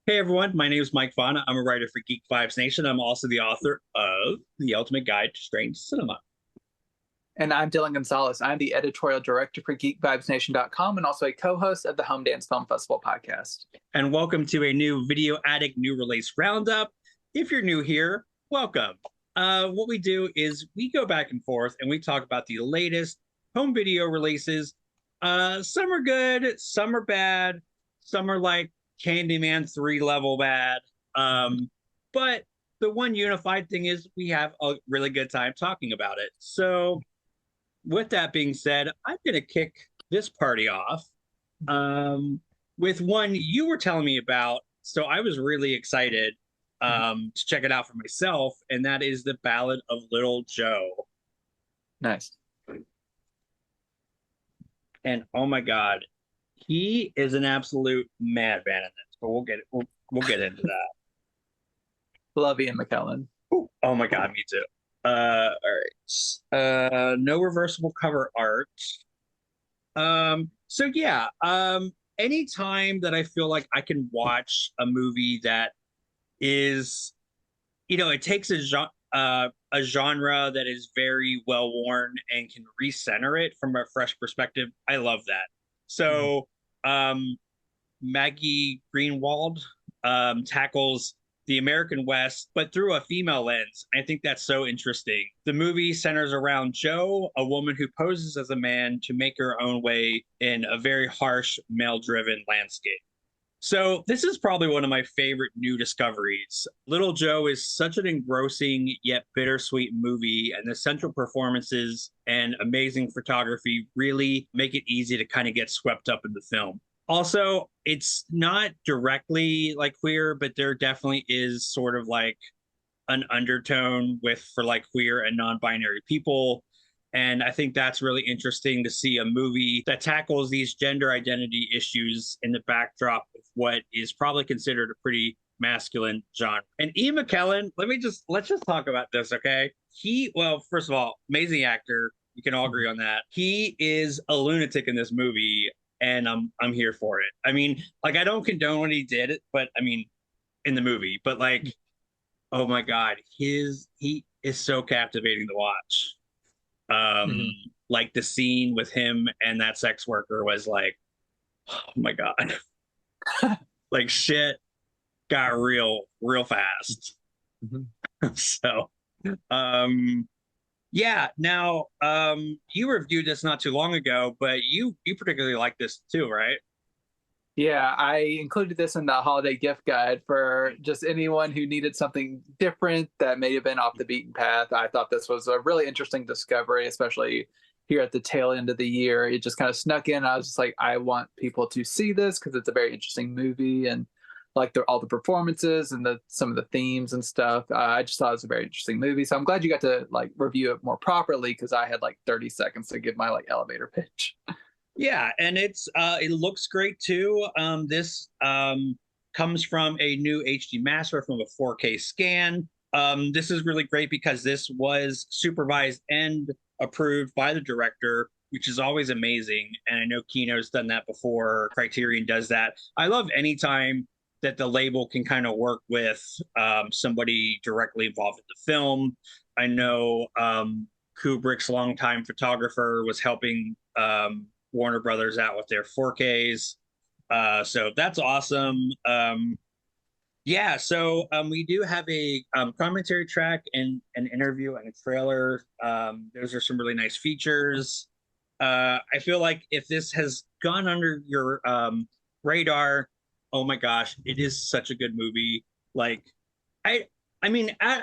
Hey everyone, my name is Mike Fauna. I'm a writer for Geek Vibes Nation. I'm also the author of The Ultimate Guide to Strange Cinema. And I'm Dylan Gonzalez. I'm the editorial director for GeekVibesNation.com and also a co-host of the Home Dance Film Festival podcast. And welcome to a new Video Attic new release roundup. If you're new here, welcome. What we do is we go back and forth and we talk about the latest home video releases. Some are good, some are bad, some are like Candyman 3 level bad. But the one unified thing is we have a really good time talking about it. So with that being said, I'm going to kick this party off with one you were telling me about. So I was really excited to check it out for myself, and that is the Ballad of Little Jo. Nice. And oh my God, he is an absolute madman in this, but we'll get into that. Love Ian McKellen. Ooh, oh my God, me too. All right. No reversible cover art. So yeah, anytime that I feel like I can watch a movie that is, it takes a genre that is very well worn and can recenter it from a fresh perspective. I love that. So, Maggie Greenwald tackles the American West, but through a female lens. I think that's so interesting. The movie centers around Jo, a woman who poses as a man to make her own way in a very harsh, male-driven landscape. So this is probably one of my favorite new discoveries. Little Jo is such an engrossing yet bittersweet movie, and the central performances and amazing photography really make it easy to kind of get swept up in the film. Also, it's not directly like queer, but there definitely is sort of like an undertone for like queer and non-binary people. And I think that's really interesting to see a movie that tackles these gender identity issues in the backdrop of what is probably considered a pretty masculine genre. And Ian McKellen, let's just talk about this, okay? Well, first of all, amazing actor. We can all agree on that. He is a lunatic in this movie, and I'm here for it. I mean, like, I don't condone what he did, but I mean, in the movie, but like, oh my God, he is so captivating to watch. Like the scene with him and that sex worker was like, oh my God, like shit got real fast. So, yeah. Now, you reviewed this not too long ago, but you particularly like this too, right? Yeah, I included this in the holiday gift guide for just anyone who needed something different that may have been off the beaten path. I thought this was a really interesting discovery, especially here at the tail end of the year. It just kind of snuck in. I was just like, I want people to see this because it's a very interesting movie, and like all the performances and some of the themes and stuff. I just thought it was a very interesting movie. So I'm glad you got to like review it more properly, because I had like 30 seconds to give my like elevator pitch. Yeah, and it looks great too. This comes from a new HD master from a 4K scan. This is really great because this was supervised and approved by the director, which is always amazing. And I know Kino's done that before. Criterion does that. I love anytime that the label can kind of work with somebody directly involved in the film. I know Kubrick's longtime photographer was helping Warner Brothers out with their 4Ks. So that's awesome. Yeah, so we do have a commentary track and an interview and a trailer. Those are some really nice features. I feel like if this has gone under your radar, oh my gosh, it is such a good movie. Like, I mean, I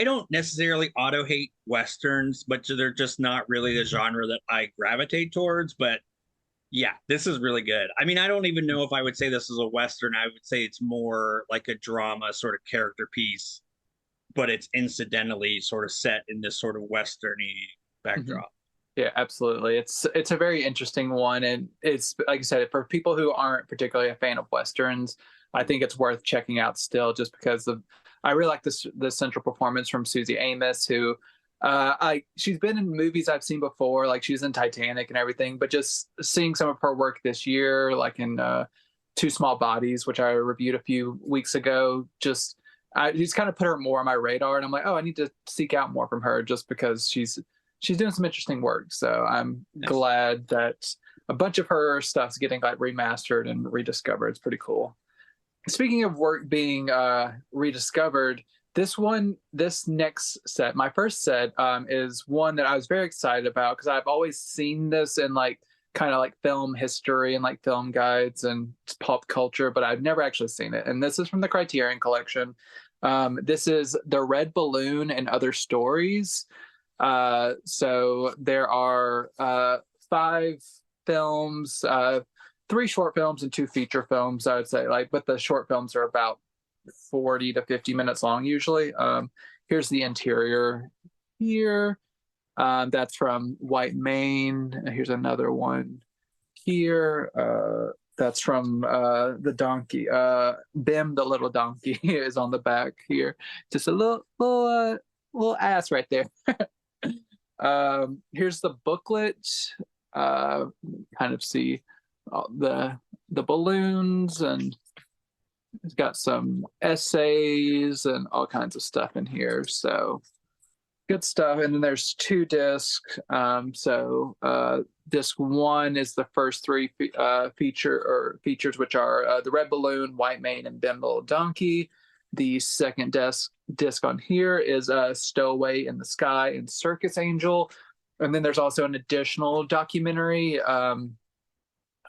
don't necessarily auto hate Westerns, but they're just not really the genre that I gravitate towards. But yeah, this is really good. I mean, I don't even know if I would say this is a Western. I would say it's more like a drama sort of character piece, but it's incidentally sort of set in this sort of Western-y backdrop. Yeah, absolutely. It's a very interesting one, and it's, like I said, for people who aren't particularly a fan of Westerns, I think it's worth checking out still, just because I really like the central performance from Susie Amos, who she's been in movies I've seen before, like she's in Titanic and everything, but just seeing some of her work this year, like in Two Small Bodies, which I reviewed a few weeks ago. I just kind of put her more on my radar, and I'm like, oh, I need to seek out more from her just because she's doing some interesting work. So I'm glad that a bunch of her stuff's getting like remastered and rediscovered. It's pretty cool. Speaking of work being rediscovered, this next set, my first set, is one that I was very excited about because I've always seen this in like kind of like film history and like film guides and pop culture, but I've never actually seen it. And this is from the Criterion Collection. This is The Red Balloon and Other Stories. So there are 5 films, 3 short films and 2 feature films, I would say. Like, but the short films are about 40 to 50 minutes long usually. Here's the interior here. That's from White Mane. Here's another one here. That's from the donkey. Bim the little donkey is on the back here. Just a little ass right there. Here's the booklet. Kind of see the balloons, and it's got some essays and all kinds of stuff in here. So good stuff. And then there's 2 discs. Disc 1 is the first 3 features, which are The Red Balloon, White Mane, and Bim the Little Donkey. The second disc on here is Stowaway in the Sky and Circus Angel. And then there's also an additional documentary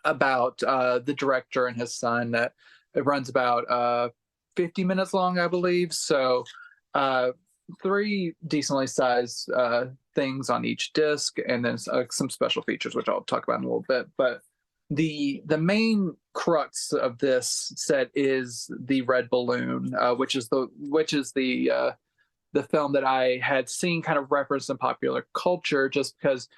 about the director and his son that it runs about 50 minutes long, I believe. So 3 decently sized things on each disc, and then some special features, which I'll talk about in a little bit. But the main crux of this set is The Red Balloon, which is the film that I had seen kind of referenced in popular culture, just because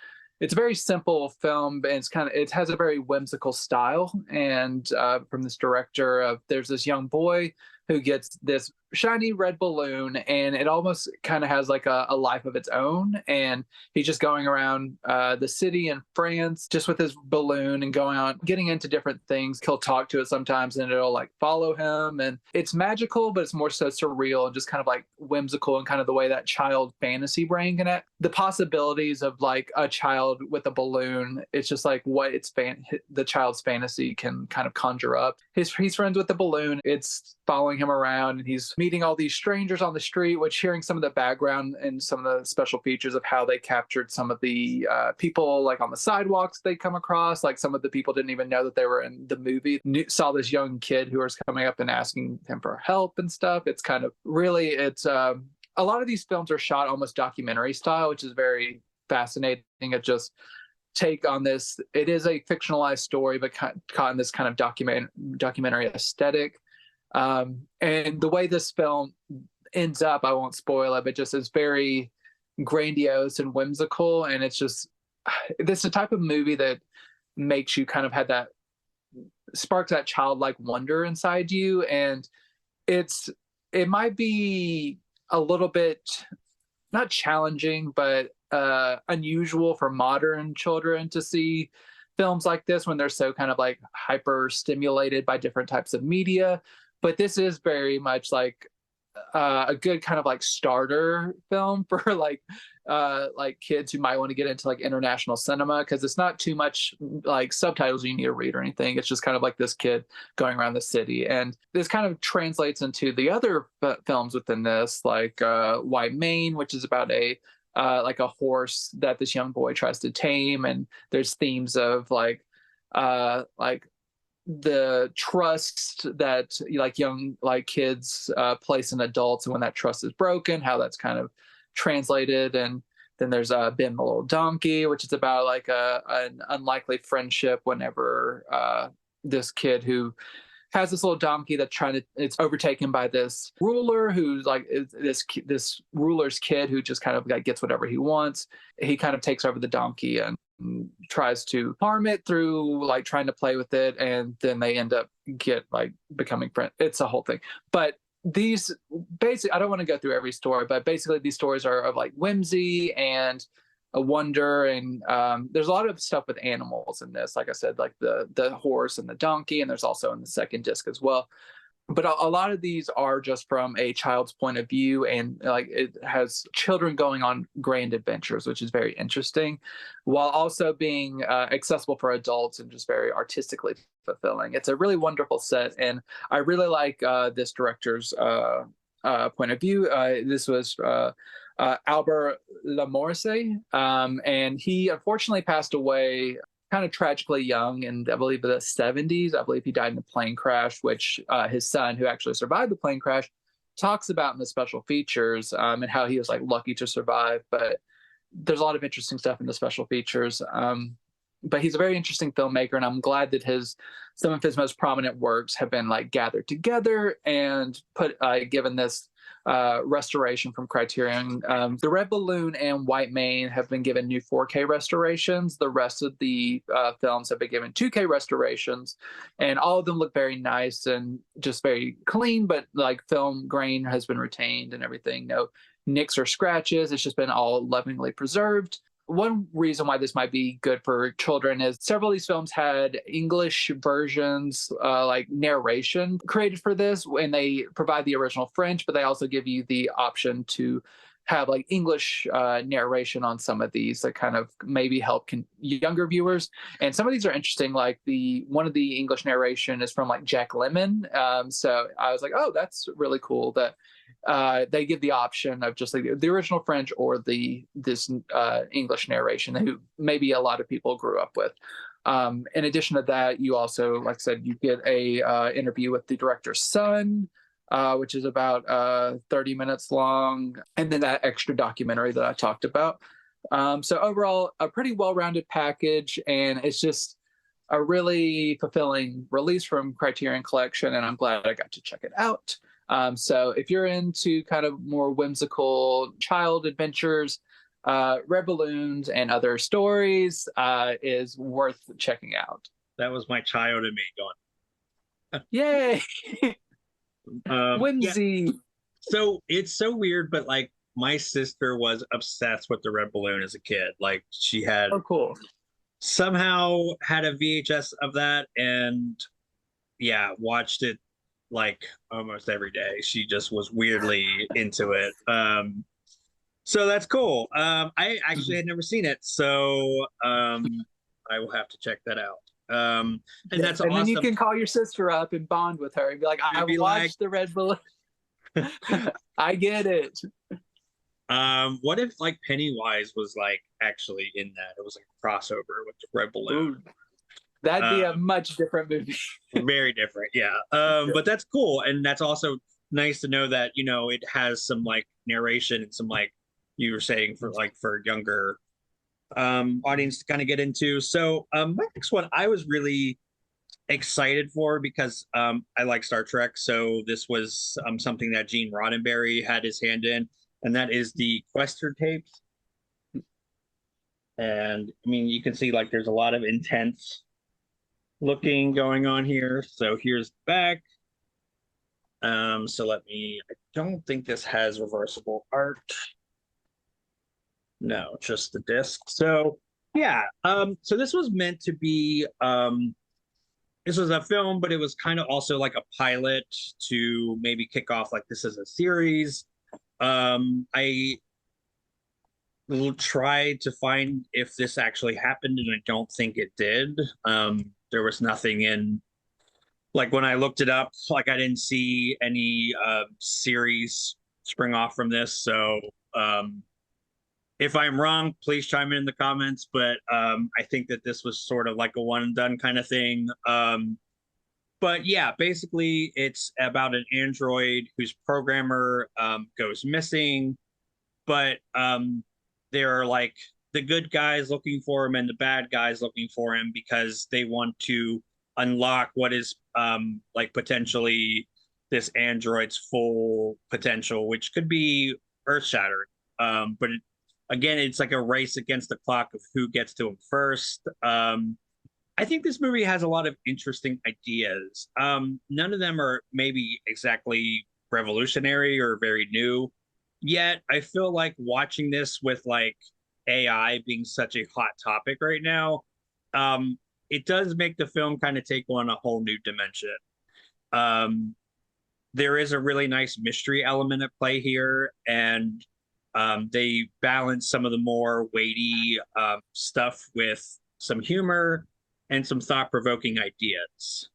it's a very simple film, and it has a very whimsical style. And from this director, there's this young boy who gets this shiny red balloon, and it almost kind of has like a life of its own. And he's just going around the city in France just with his balloon and going on, getting into different things. He'll talk to it sometimes and it'll like follow him. And it's magical, but it's more so surreal and just kind of like whimsical, and kind of the way that child fantasy brain can act. The possibilities of like a child with a balloon, it's just like what the child's fantasy can kind of conjure up. He's friends with the balloon. It's following him around, and he's meeting all these strangers on the street, which, hearing some of the background and some of the special features of how they captured some of the people like on the sidewalks they come across, like some of the people didn't even know that they were in the movie, saw this young kid who was coming up and asking him for help and stuff. It's kind of really, it's a lot of these films are shot almost documentary style, which is very fascinating. It just take on this, it is a fictionalized story, but caught in this kind of documentary aesthetic. And the way this film ends up, I won't spoil it, but just is very grandiose and whimsical. And it's just, this is the type of movie that makes you kind of have that, sparks that childlike wonder inside you. And it might be a little bit, not challenging, but unusual for modern children to see films like this when they're so kind of like hyper stimulated by different types of media. But this is very much like a good kind of like starter film for like kids who might want to get into like international cinema, because it's not too much like subtitles you need to read or anything. It's just kind of like this kid going around the city. And this kind of translates into the other films within this, like White Mane, which is about a horse that this young boy tries to tame. And there's themes of like the trust that like young like kids place in adults, and when that trust is broken, how that's kind of translated. And then there's Bim the Little Donkey, which is about like an unlikely friendship whenever this kid who has this little donkey that's it's overtaken by this ruler who's like this ruler's kid who just kind of like gets whatever he wants. He kind of takes over the donkey and tries to harm it through like trying to play with it, and then they end up becoming friends. It's a whole thing. But these basically, I don't want to go through every story, but basically these stories are of like whimsy and a wonder. And there's a lot of stuff with animals in this. Like I said, like the horse and the donkey, and there's also in the second disc as well. But a lot of these are just from a child's point of view, and like it has children going on grand adventures, which is very interesting, while also being accessible for adults and just very artistically fulfilling. It's a really wonderful set, and I really like this director's point of view. This was Albert Lamorisse, and he unfortunately passed away kind of tragically young in, I believe, the 70s. I believe he died in a plane crash, which his son, who actually survived the plane crash, talks about in the special features, and how he was like lucky to survive. But there's a lot of interesting stuff in the special features. But he's a very interesting filmmaker, and I'm glad that some of his most prominent works have been like gathered together and put given this restoration from Criterion. The Red Balloon and White Mane have been given new 4K restorations. The rest of the films have been given 2K restorations, and all of them look very nice and just very clean, but like film grain has been retained and everything. No nicks or scratches. It's just been all lovingly preserved. One reason why this might be good for children is several of these films had English versions, like narration created for this, and they provide the original French, but they also give you the option to have like English narration on some of these that kind of maybe help younger viewers. And some of these are interesting. Like one of the English narration is from like Jack Lemmon. So I was like, oh, that's really cool that they give the option of just like the original French or this English narration who maybe a lot of people grew up with. In addition to that, you also, like I said, you get a interview with the director's son, which is about 30 minutes long, and then that extra documentary that I talked about. So overall, a pretty well-rounded package, and it's just a really fulfilling release from Criterion Collection, and I'm glad I got to check it out. So if you're into kind of more whimsical child adventures, Red Balloons and Other Stories is worth checking out. That was my child in me going, yay! Whimsy. Yeah. So it's so weird, but like my sister was obsessed with the Red Balloon as a kid. Like she had cool. Somehow had a VHS of that, and yeah, watched it like almost every day. She just was weirdly into it. So that's cool. I actually had never seen it, so I will have to check that out. And that's and awesome. Then you can call your sister up and bond with her and be like, I watched the Red Balloon. I get it. What if like Pennywise was like actually in that? It was like a crossover with the Red Balloon. Ooh. That'd be a much different movie. Very different, yeah. But that's cool, and that's also nice to know that it has some like narration and some like you were saying for younger audience to kind of get into. So my next one I was really excited for because I like Star Trek. So this was something that Gene Roddenberry had his hand in, and that is the Questor Tapes. And I mean, you can see like there's a lot of intense looking going on here. So here's the back. So I don't think this has reversible art. No, just the disc. So yeah, so this was meant to be this was a film, but it was kind of also like a pilot to maybe kick off like this as a series. I tried to find if this actually happened, and I don't think it did. There was nothing in, like when I looked it up, like I didn't see any series spring off from this. So if I'm wrong, please chime in the comments. But I think that this was sort of like a one and done kind of thing. But yeah, basically it's about an android whose programmer goes missing, but there are like the good guys looking for him and the bad guys looking for him because they want to unlock what is like potentially this android's full potential, which could be earth-shattering. But again, it's like a race against the clock of who gets to him first. I think this movie has a lot of interesting ideas. None of them are maybe exactly revolutionary or very new. Yet I feel like watching this with like AI being such a hot topic right now, it does make the film kind of take on a whole new dimension. Um, there is a really nice mystery element at play here, and they balance some of the more weighty stuff with some humor and some thought-provoking ideas.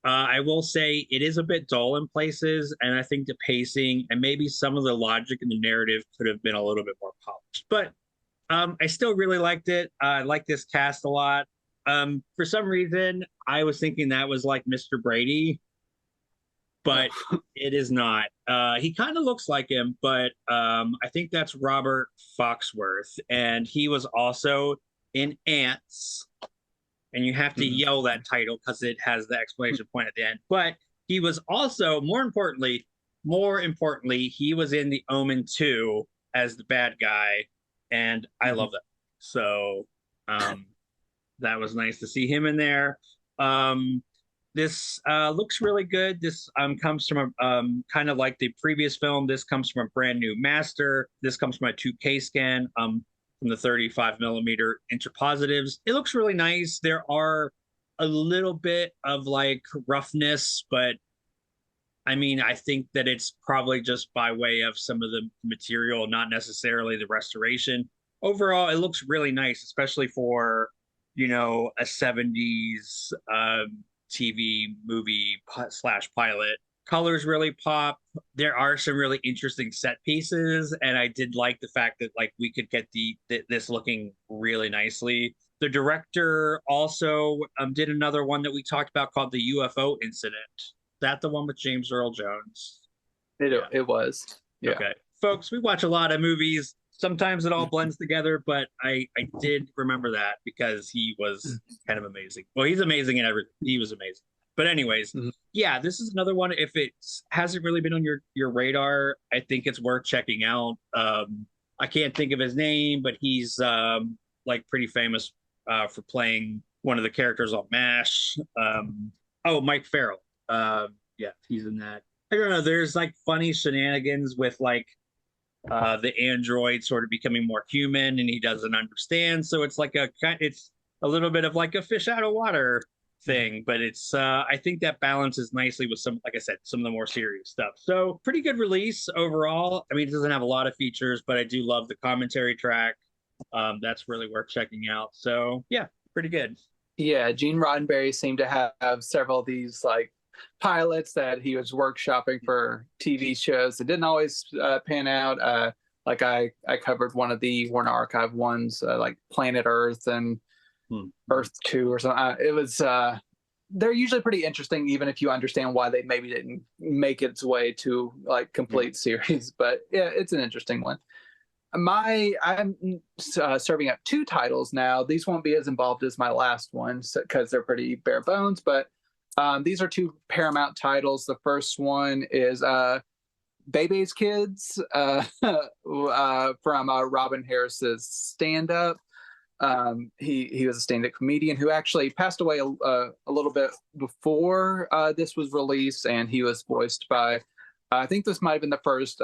I will say it is a bit dull in places, and I think the pacing and maybe some of the logic in the narrative could have been a little bit more polished. But I still really liked it. I like this cast a lot. For some reason, I was thinking that was like Mr. Brady, but it is not. He kind of looks like him, but I think that's Robert Foxworth, and he was also in Ants. And you have to yell that title because it has the exclamation point at the end. But he was also, more importantly, he was in The Omen 2 as the bad guy, and I love that. So that was nice to see him in there. This looks really good. This comes from a kind of like the previous film. This comes from a brand new master. This comes from a 2K scan. From the 35 millimeter interpositives. It looks really nice. There are a little bit of like roughness, but I mean, I think that it's probably just by way of some of the material, not necessarily the restoration. Overall, it looks really nice, especially for, you know, a 70s TV movie slash pilot. Colors really pop. There are some really interesting set pieces, and I did like the fact that like we could get this looking really nicely. The director also did another one that we talked about called The UFO Incident. That the one with James Earl Jones? It was. Yeah. Okay, folks, we watch a lot of movies. Sometimes it all blends together, but I did remember that because he was kind of amazing. Well, he's amazing in everything. He was amazing. But anyways, yeah, this is another one. If it hasn't really been on your radar, I think it's worth checking out. I can't think of his name, but he's like pretty famous for playing one of the characters on MASH. Mike Farrell. Yeah, he's in that. I don't know. There's like funny shenanigans with like the android sort of becoming more human, and he doesn't understand. So it's like it's a little bit of like a fish out of water thing, but it's I think that balances nicely with some, like I said, some of the more serious stuff. So pretty good release overall. I mean, it doesn't have a lot of features, but I do love the commentary track. That's really worth checking out. So yeah, pretty good. Yeah, Gene Roddenberry seemed to have several of these like pilots that he was workshopping for TV shows that didn't always pan out. Like I covered one of the Warner Archive ones, like Planet Earth and Earth 2 or something. It was they're usually pretty interesting, even if you understand why they maybe didn't make its way to like complete series. But yeah, it's an interesting one. I'm serving up 2 titles now. These won't be as involved as my last one because they're pretty bare bones, but these are 2 Paramount titles. The first one is Bebe's Kids from Robin Harris's stand-up. He was a stand-up comedian who actually passed away a little bit before this was released, and he was voiced by, I think this might have been the first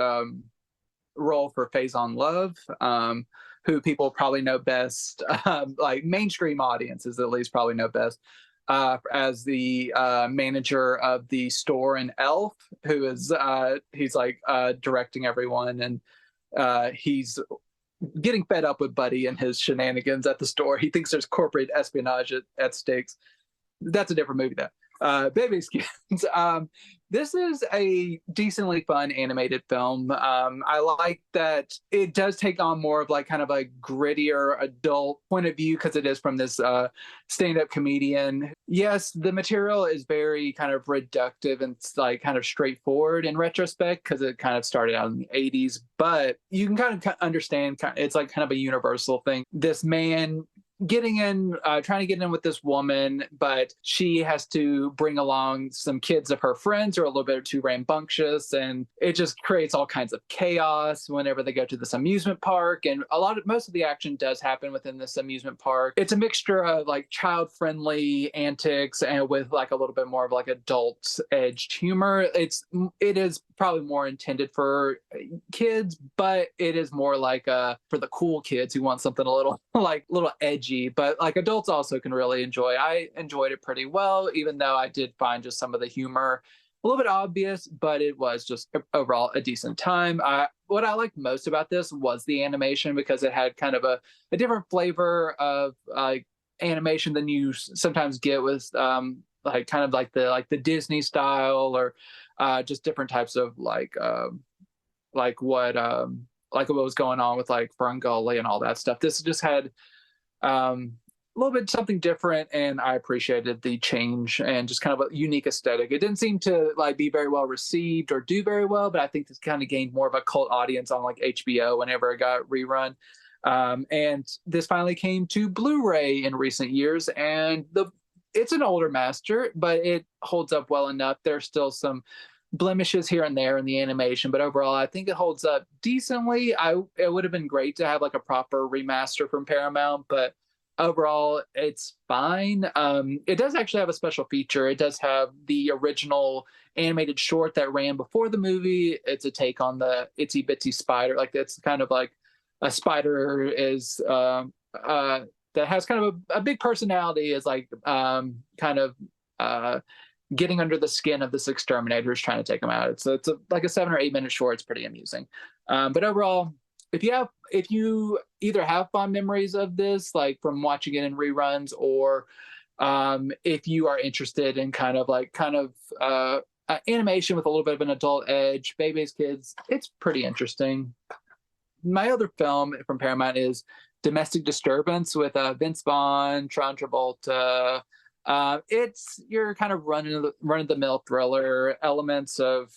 role for Faison Love, who people probably know best, like mainstream audiences at least probably know best, as the manager of the store in Elf, who is he's like directing everyone, and he's getting fed up with Buddy and his shenanigans at the store. He thinks there's corporate espionage at stakes. That's a different movie, though. Bebe's Kids. This is a decently fun animated film. I like that it does take on more of like kind of a grittier adult point of view because it is from this stand-up comedian. Yes, the material is very kind of reductive and like kind of straightforward in retrospect because it kind of started out in the 80s, but you can kind of understand it's like kind of a universal thing. This man trying to get in with this woman, but she has to bring along some kids of her friends who are a little bit too rambunctious, and it just creates all kinds of chaos whenever they go to this amusement park. And most of the action does happen within this amusement park. It's a mixture of like child-friendly antics and with like a little bit more of like adult-edged humor. It is probably more intended for kids, but it is more like for the cool kids who want something a little like little edgy, but like adults also can really enjoy. I enjoyed it pretty well, even though I did find just some of the humor a little bit obvious, but it was just overall a decent time. What I liked most about this was the animation, because it had kind of a different flavor of animation than you sometimes get with like kind of like the Disney style, or just different types of like what was going on with like Ferngully and all that stuff. This just had a little bit something different, and I appreciated the change and just kind of a unique aesthetic. It didn't seem to like be very well received or do very well, but I think this kind of gained more of a cult audience on like HBO whenever it got rerun. And this finally came to Blu-ray in recent years, and it's an older master, but it holds up well enough. There's still some blemishes here and there in the animation, but overall I think it holds up decently. It would have been great to have like a proper remaster from Paramount, but overall it's fine. It does actually have a special feature. It does have the original animated short that ran before the movie. It's a take on the Itsy Bitsy Spider. Like, it's kind of like a spider is that has kind of a big personality, is like kind of getting under the skin of this exterminator who's trying to take him out. It's like a 7 or 8 minute short. It's pretty amusing. But overall, if you either have fond memories of this, like from watching it in reruns, or if you are interested in kind of animation with a little bit of an adult edge, Bebe's Kids, it's pretty interesting. My other film from Paramount is Domestic Disturbance with Vince Vaughn, John Travolta. It's your kind of run-of-the-mill thriller, elements of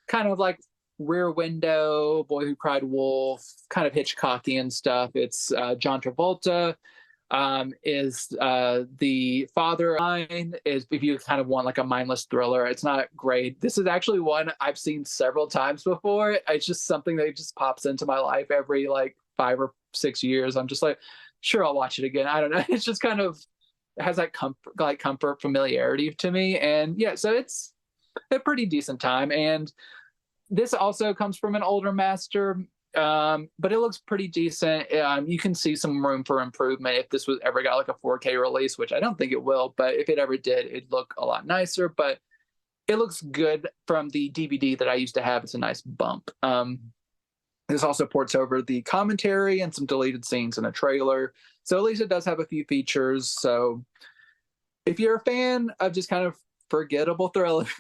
kind of like Rear Window, Boy Who Cried Wolf, kind of Hitchcockian stuff. It's John Travolta is the father. Is if you kind of want like a mindless thriller. It's not great. This is actually one I've seen several times before. It's just something that just pops into my life every like 5 or 6 years. I'm just like, sure, I'll watch it again. I don't know. It's just kind of has that comfort familiarity to me. And yeah, so it's a pretty decent time. And this also comes from an older master, but it looks pretty decent. You can see some room for improvement if this was ever got like a 4K release, which I don't think it will, but if it ever did, it'd look a lot nicer. But it looks good from the DVD that I used to have. It's a nice bump. This also ports over the commentary and some deleted scenes in a trailer. So at least it does have a few features. So if you're a fan of just kind of forgettable thrillers,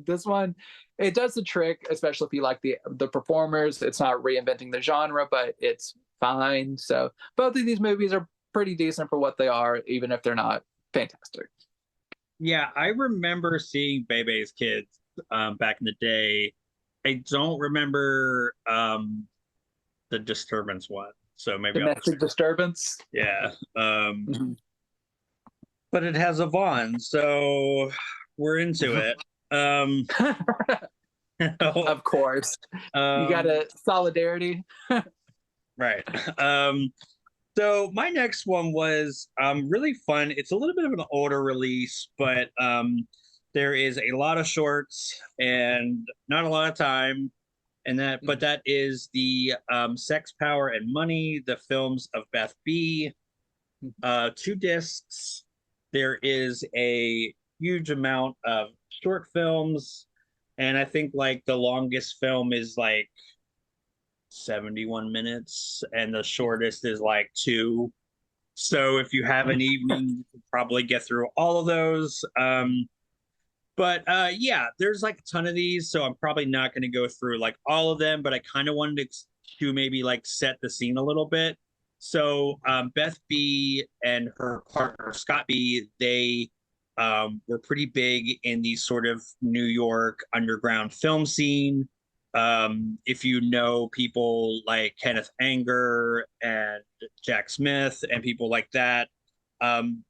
this one, it does the trick, especially if you like the performers. It's not reinventing the genre, but it's fine. So both of these movies are pretty decent for what they are, even if they're not fantastic. Yeah, I remember seeing Bebe's Kids back in the day. I don't remember the Disturbance one, so maybe Domestic Disturbance. Yeah, but it has a Vaughn, so we're into it. Of course, you got a solidarity, right? So my next one was really fun. It's a little bit of an older release, but there is a lot of shorts and not a lot of time, but that is the Sex, Power, and Money, the films of Beth B. 2 discs. There is a huge amount of short films, and I think like the longest film is like 71 minutes, and the shortest is like 2. So if you have an evening, you can probably get through all of those. But yeah, there's like a ton of these, so I'm probably not going to go through like all of them, but I kind of wanted to maybe like set the scene a little bit. So Beth B and her partner Scott B, they were pretty big in the sort of New York underground film scene. If you know people like Kenneth Anger and Jack Smith and people like that,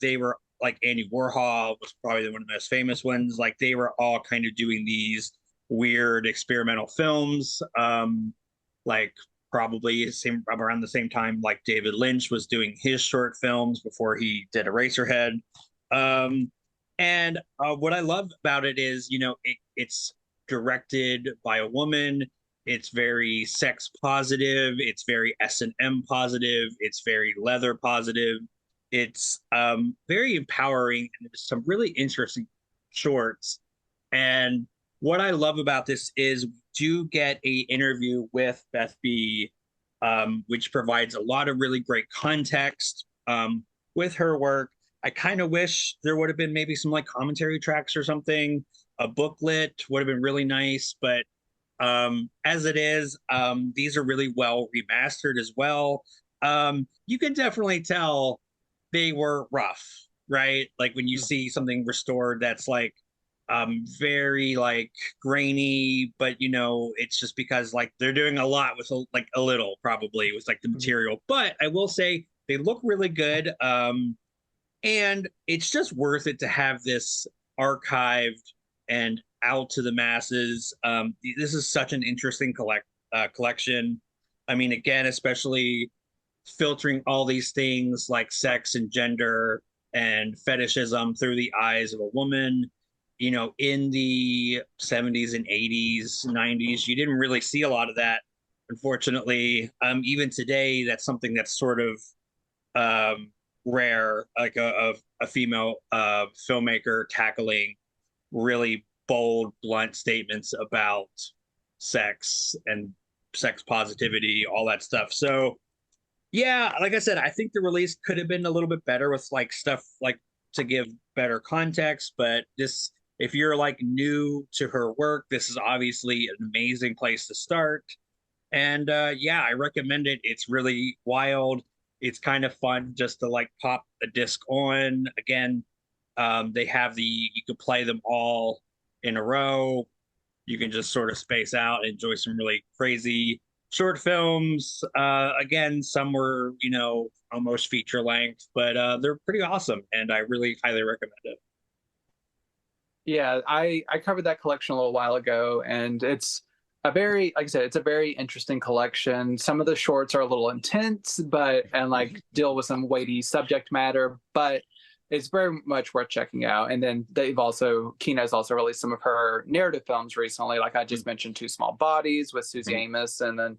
they were like Andy Warhol was probably one of the most famous ones. Like they were all kind of doing these weird experimental films, like probably around the same time like David Lynch was doing his short films before he did Eraserhead. And what I love about it is, it's directed by a woman. It's very sex positive. It's very S&M positive. It's very leather positive. It's very empowering, and there's some really interesting shorts. And what I love about this is we do get a interview with Beth B, which provides a lot of really great context with her work. I kind of wish there would have been maybe some like commentary tracks or something. A booklet would have been really nice, but as it is, these are really well remastered as well. You can definitely tell they were rough, right? Like when you see something restored that's like very like grainy, but it's just because like they're doing a lot with like a little probably with like the material. But I will say they look really good. And it's just worth it to have this archived and out to the masses. This is such an interesting collection. I mean, again, especially filtering all these things like sex and gender and fetishism through the eyes of a woman. In the 70s and 80s, 90s, you didn't really see a lot of that, unfortunately. Even today, that's something that's sort of rare, like a female filmmaker tackling really bold, blunt statements about sex and sex positivity, all that stuff. So yeah, like I said, I think the release could have been a little bit better with like stuff like to give better context, but this, if you're like new to her work, this is obviously an amazing place to start. And yeah, I recommend it. It's really wild. It's kind of fun just to like pop a disc on. Again, they have you can play them all in a row. You can just sort of space out and enjoy some really crazy short films. Again, some were, almost feature length, but they're pretty awesome. And I really highly recommend it. Yeah, I covered that collection a little while ago, and it's a very, like I said, it's a very interesting collection. Some of the shorts are a little intense, and like deal with some weighty subject matter, but it's very much worth checking out. And then Kina's also released some of her narrative films recently, like I just mentioned, Two Small Bodies with Susie Amos, and then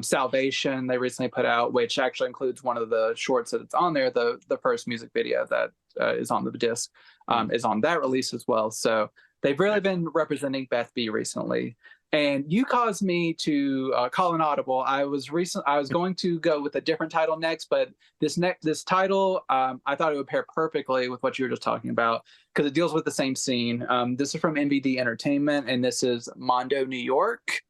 Salvation they recently put out, which actually includes one of the shorts that it's on there. The first music video that is on the disc is on that release as well. So they've really been representing Beth B recently. And you caused me to call an audible. I was going to go with a different title next, but this title, I thought it would pair perfectly with what you were just talking about because it deals with the same scene. This is from MVD Entertainment, and this is Mondo New York,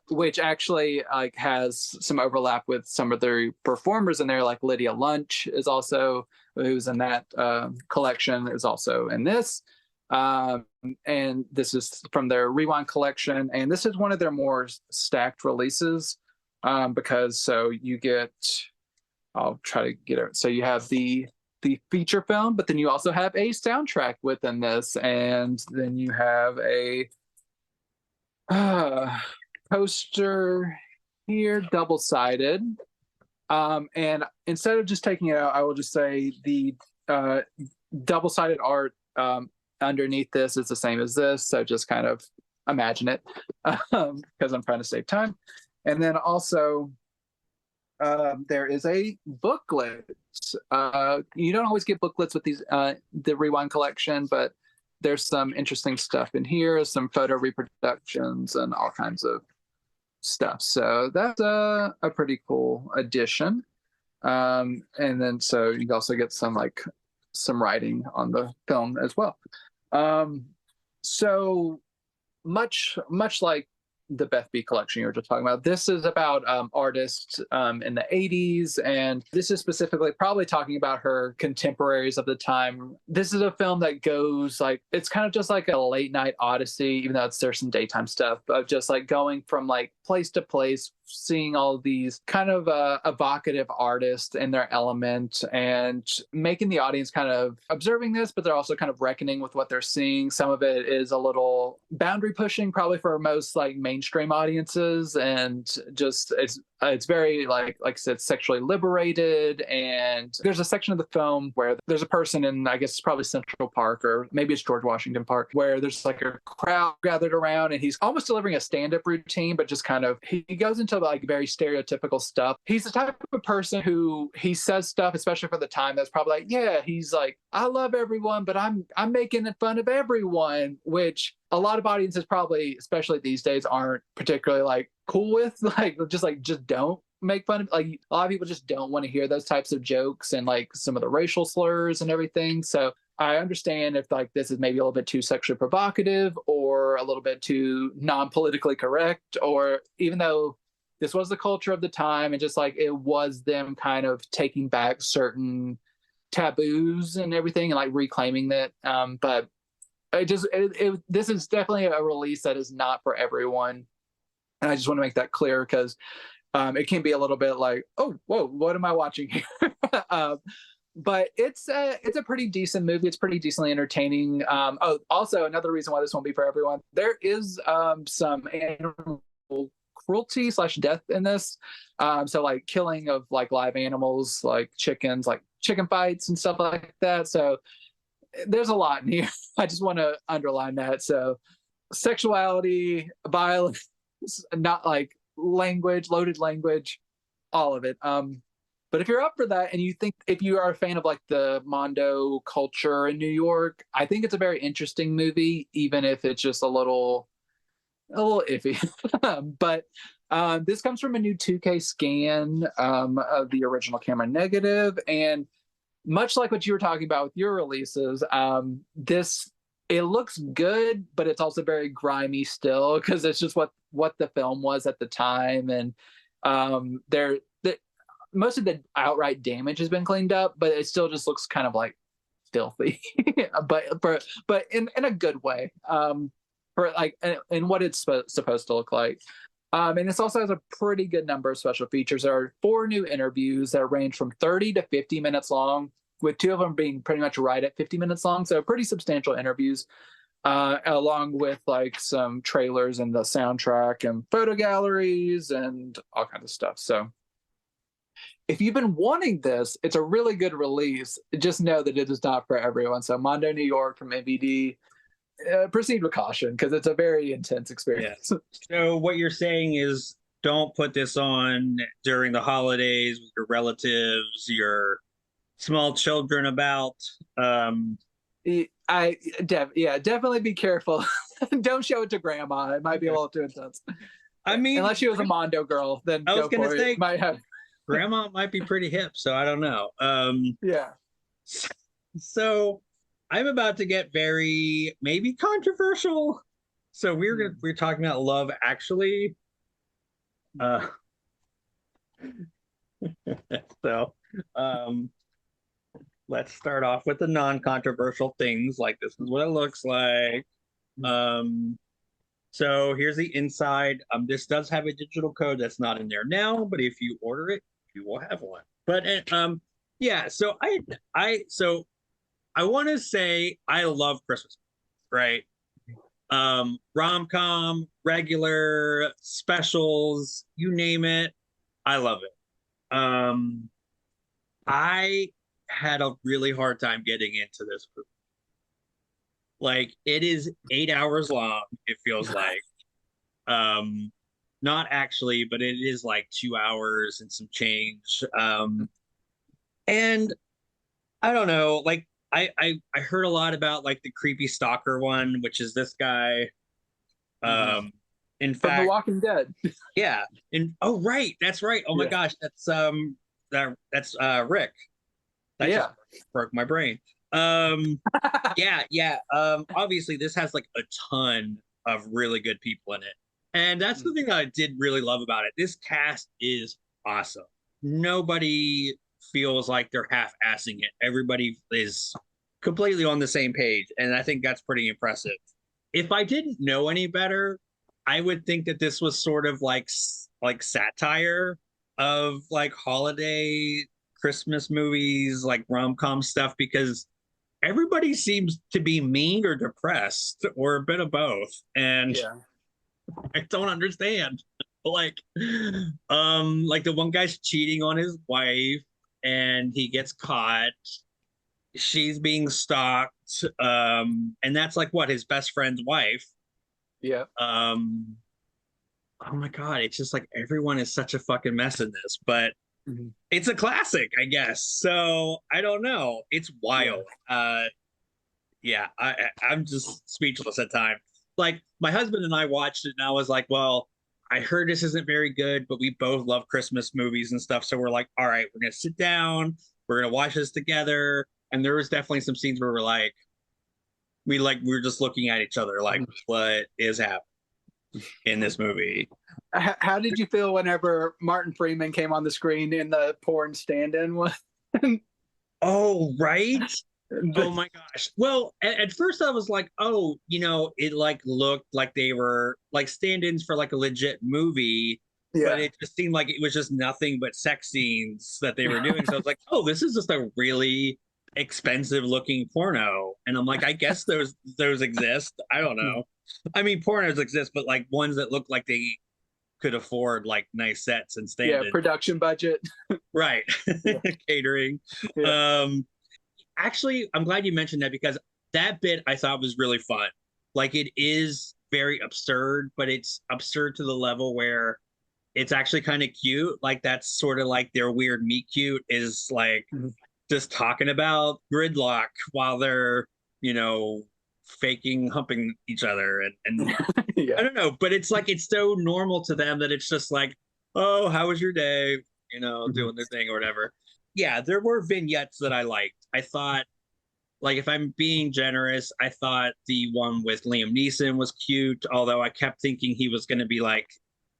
which actually like has some overlap with some of the performers in there, like Lydia Lunch is also, who's in that collection, is also in this. And this is from their Rewind collection, and this is one of their more stacked releases because so you get, I'll try to get it. So you have the feature film, but then you also have a soundtrack within this, and then you have a poster here, double-sided. And instead of just taking it out, I will just say the double-sided art underneath this is the same as this, so just kind of imagine it because I'm trying to save time. And then also there is a booklet. You don't always get booklets with these the Rewind collection, but there's some interesting stuff in here, some photo reproductions and all kinds of stuff. So that's a pretty cool addition. And then so you also get some writing on the film as well. So much like the Beth B collection you were just talking about. This is about artists in the 80s, and this is specifically probably talking about her contemporaries of the time. This is a film that goes like, it's kind of just like a late night odyssey, even though there's some daytime stuff, of just like going from like place to place, seeing all these kind of evocative artists in their element and making the audience kind of observing this, but they're also kind of reckoning with what they're seeing. Some of it is a little boundary pushing, probably for most like mainstream audiences, and just it's very like I said, sexually liberated. And there's a section of the film where there's a person in, I guess it's probably Central Park, or maybe it's George Washington Park, where there's like a crowd gathered around, and he's almost delivering a stand-up routine, but just kind of, he goes into like very stereotypical stuff. He's the type of person who, he says stuff, especially for the time, that's probably like, yeah, he's like, I love everyone, but I'm making fun of everyone, which a lot of audiences probably, especially these days, aren't particularly like cool with. Just don't make fun of, like, a lot of people just don't want to hear those types of jokes and like some of the racial slurs and everything. So I understand if like this is maybe a little bit too sexually provocative or a little bit too non-politically correct, or even though this was the culture of the time and just like it was them kind of taking back certain taboos and everything and like reclaiming that. But this is definitely a release that is not for everyone. And I just want to make that clear, because it can be a little bit like, oh, whoa, what am I watching here? But it's a pretty decent movie. It's pretty decently entertaining. Also, another reason why this won't be for everyone, there is some animal cruelty / death in this. So like killing of like live animals, like chickens, like chicken fights and stuff like that. So there's a lot in here. I just want to underline that. So sexuality, violence, not like language, loaded language, all of it. But if you're up for that, and you think, if you are a fan of like the Mondo culture in New York, I think it's a very interesting movie, even if it's just a little iffy. But this comes from a new 2K scan of the original camera negative, and much like what you were talking about with your releases, it looks good, but it's also very grimy still, because it's just what the film was at the time. And most of the outright damage has been cleaned up, but it still just looks kind of like filthy, but in a good way, for like in what it's supposed to look like. And this also has a pretty good number of special features. There are 4 new interviews that range from 30 to 50 minutes long, with 2 of them being pretty much right at 50 minutes long. So pretty substantial interviews, along with like some trailers and the soundtrack and photo galleries and all kinds of stuff. So if you've been wanting this, it's a really good release. Just know that it is not for everyone. So Mondo New York from MVD, proceed with caution, because it's a very intense experience. Yeah. So what you're saying is, don't put this on during the holidays with your relatives, your small children about. Definitely be careful. Don't show it to grandma. It might be a little too intense. I mean, unless she was a Mondo girl, then I was going to say, might have. Grandma might be pretty hip, so I don't know. Yeah. So I'm about to get very maybe controversial. So we're talking about Love Actually. So let's start off with the non-controversial things, like this is what it looks like. So here's the inside. This does have a digital code that's not in there now, but if you order it, you will have one. But yeah, so I want to say I love Christmas, right? Rom-com, regular, specials, you name it, I love it. I had a really hard time getting into this movie. Like, it is 8 hours long, it feels like. Not actually, but it is like 2 hours and some change. And I don't know, like I heard a lot about like the creepy stalker one, which is this guy. In From fact, The Walking Dead. Yeah. And oh right, that's right. Oh my gosh, that's Rick. That just broke my brain. Yeah. Obviously this has like a ton of really good people in it. And that's the thing that I did really love about it. This cast is awesome. Nobody feels like they're half-assing it. Everybody is completely on the same page, and I think that's pretty impressive. If I didn't know any better, I would think that this was sort of like satire of like holiday Christmas movies, like rom-com stuff, because everybody seems to be mean or depressed or a bit of both. And Yeah. I don't understand. Like, like the one guy's cheating on his wife and he gets caught. She's being stalked. And that's like what, his best friend's wife. Yeah. Oh my God, it's just like everyone is such a fucking mess in this, but it's a classic, I guess. So I don't know. It's wild. Yeah, I'm just speechless at times. Like my husband and I watched it and I was like, well, I heard this isn't very good, but we both love Christmas movies and stuff. So we're like, all right, we're gonna sit down, we're gonna watch this together. And there was definitely some scenes where we were just looking at each other like, what is happening in this movie? How did you feel whenever Martin Freeman came on the screen in the porn stand-in one? Oh, right. Oh my gosh. Well, at first I was like, oh, it like looked like they were like stand-ins for like a legit movie, but it just seemed like it was just nothing but sex scenes that they were doing. So I was like, oh, this is just a really expensive looking porno. And I'm like, I guess those exist. I don't know. I mean, pornos exist, but like ones that look like they could afford like nice sets and stand-ins. Yeah, production budget. Right. Catering. Yeah. Actually, I'm glad you mentioned that because that bit I thought was really fun. Like it is very absurd, but it's absurd to the level where it's actually kind of cute. Like that's sort of like their weird meet cute is like just talking about gridlock while they're, faking humping each other and Yeah. I don't know, but it's like it's so normal to them that it's just like, oh, how was your day? Doing their thing or whatever. Yeah, there were vignettes that I liked. I thought, like, if I'm being generous, I thought the one with Liam Neeson was cute, although I kept thinking he was going to be like,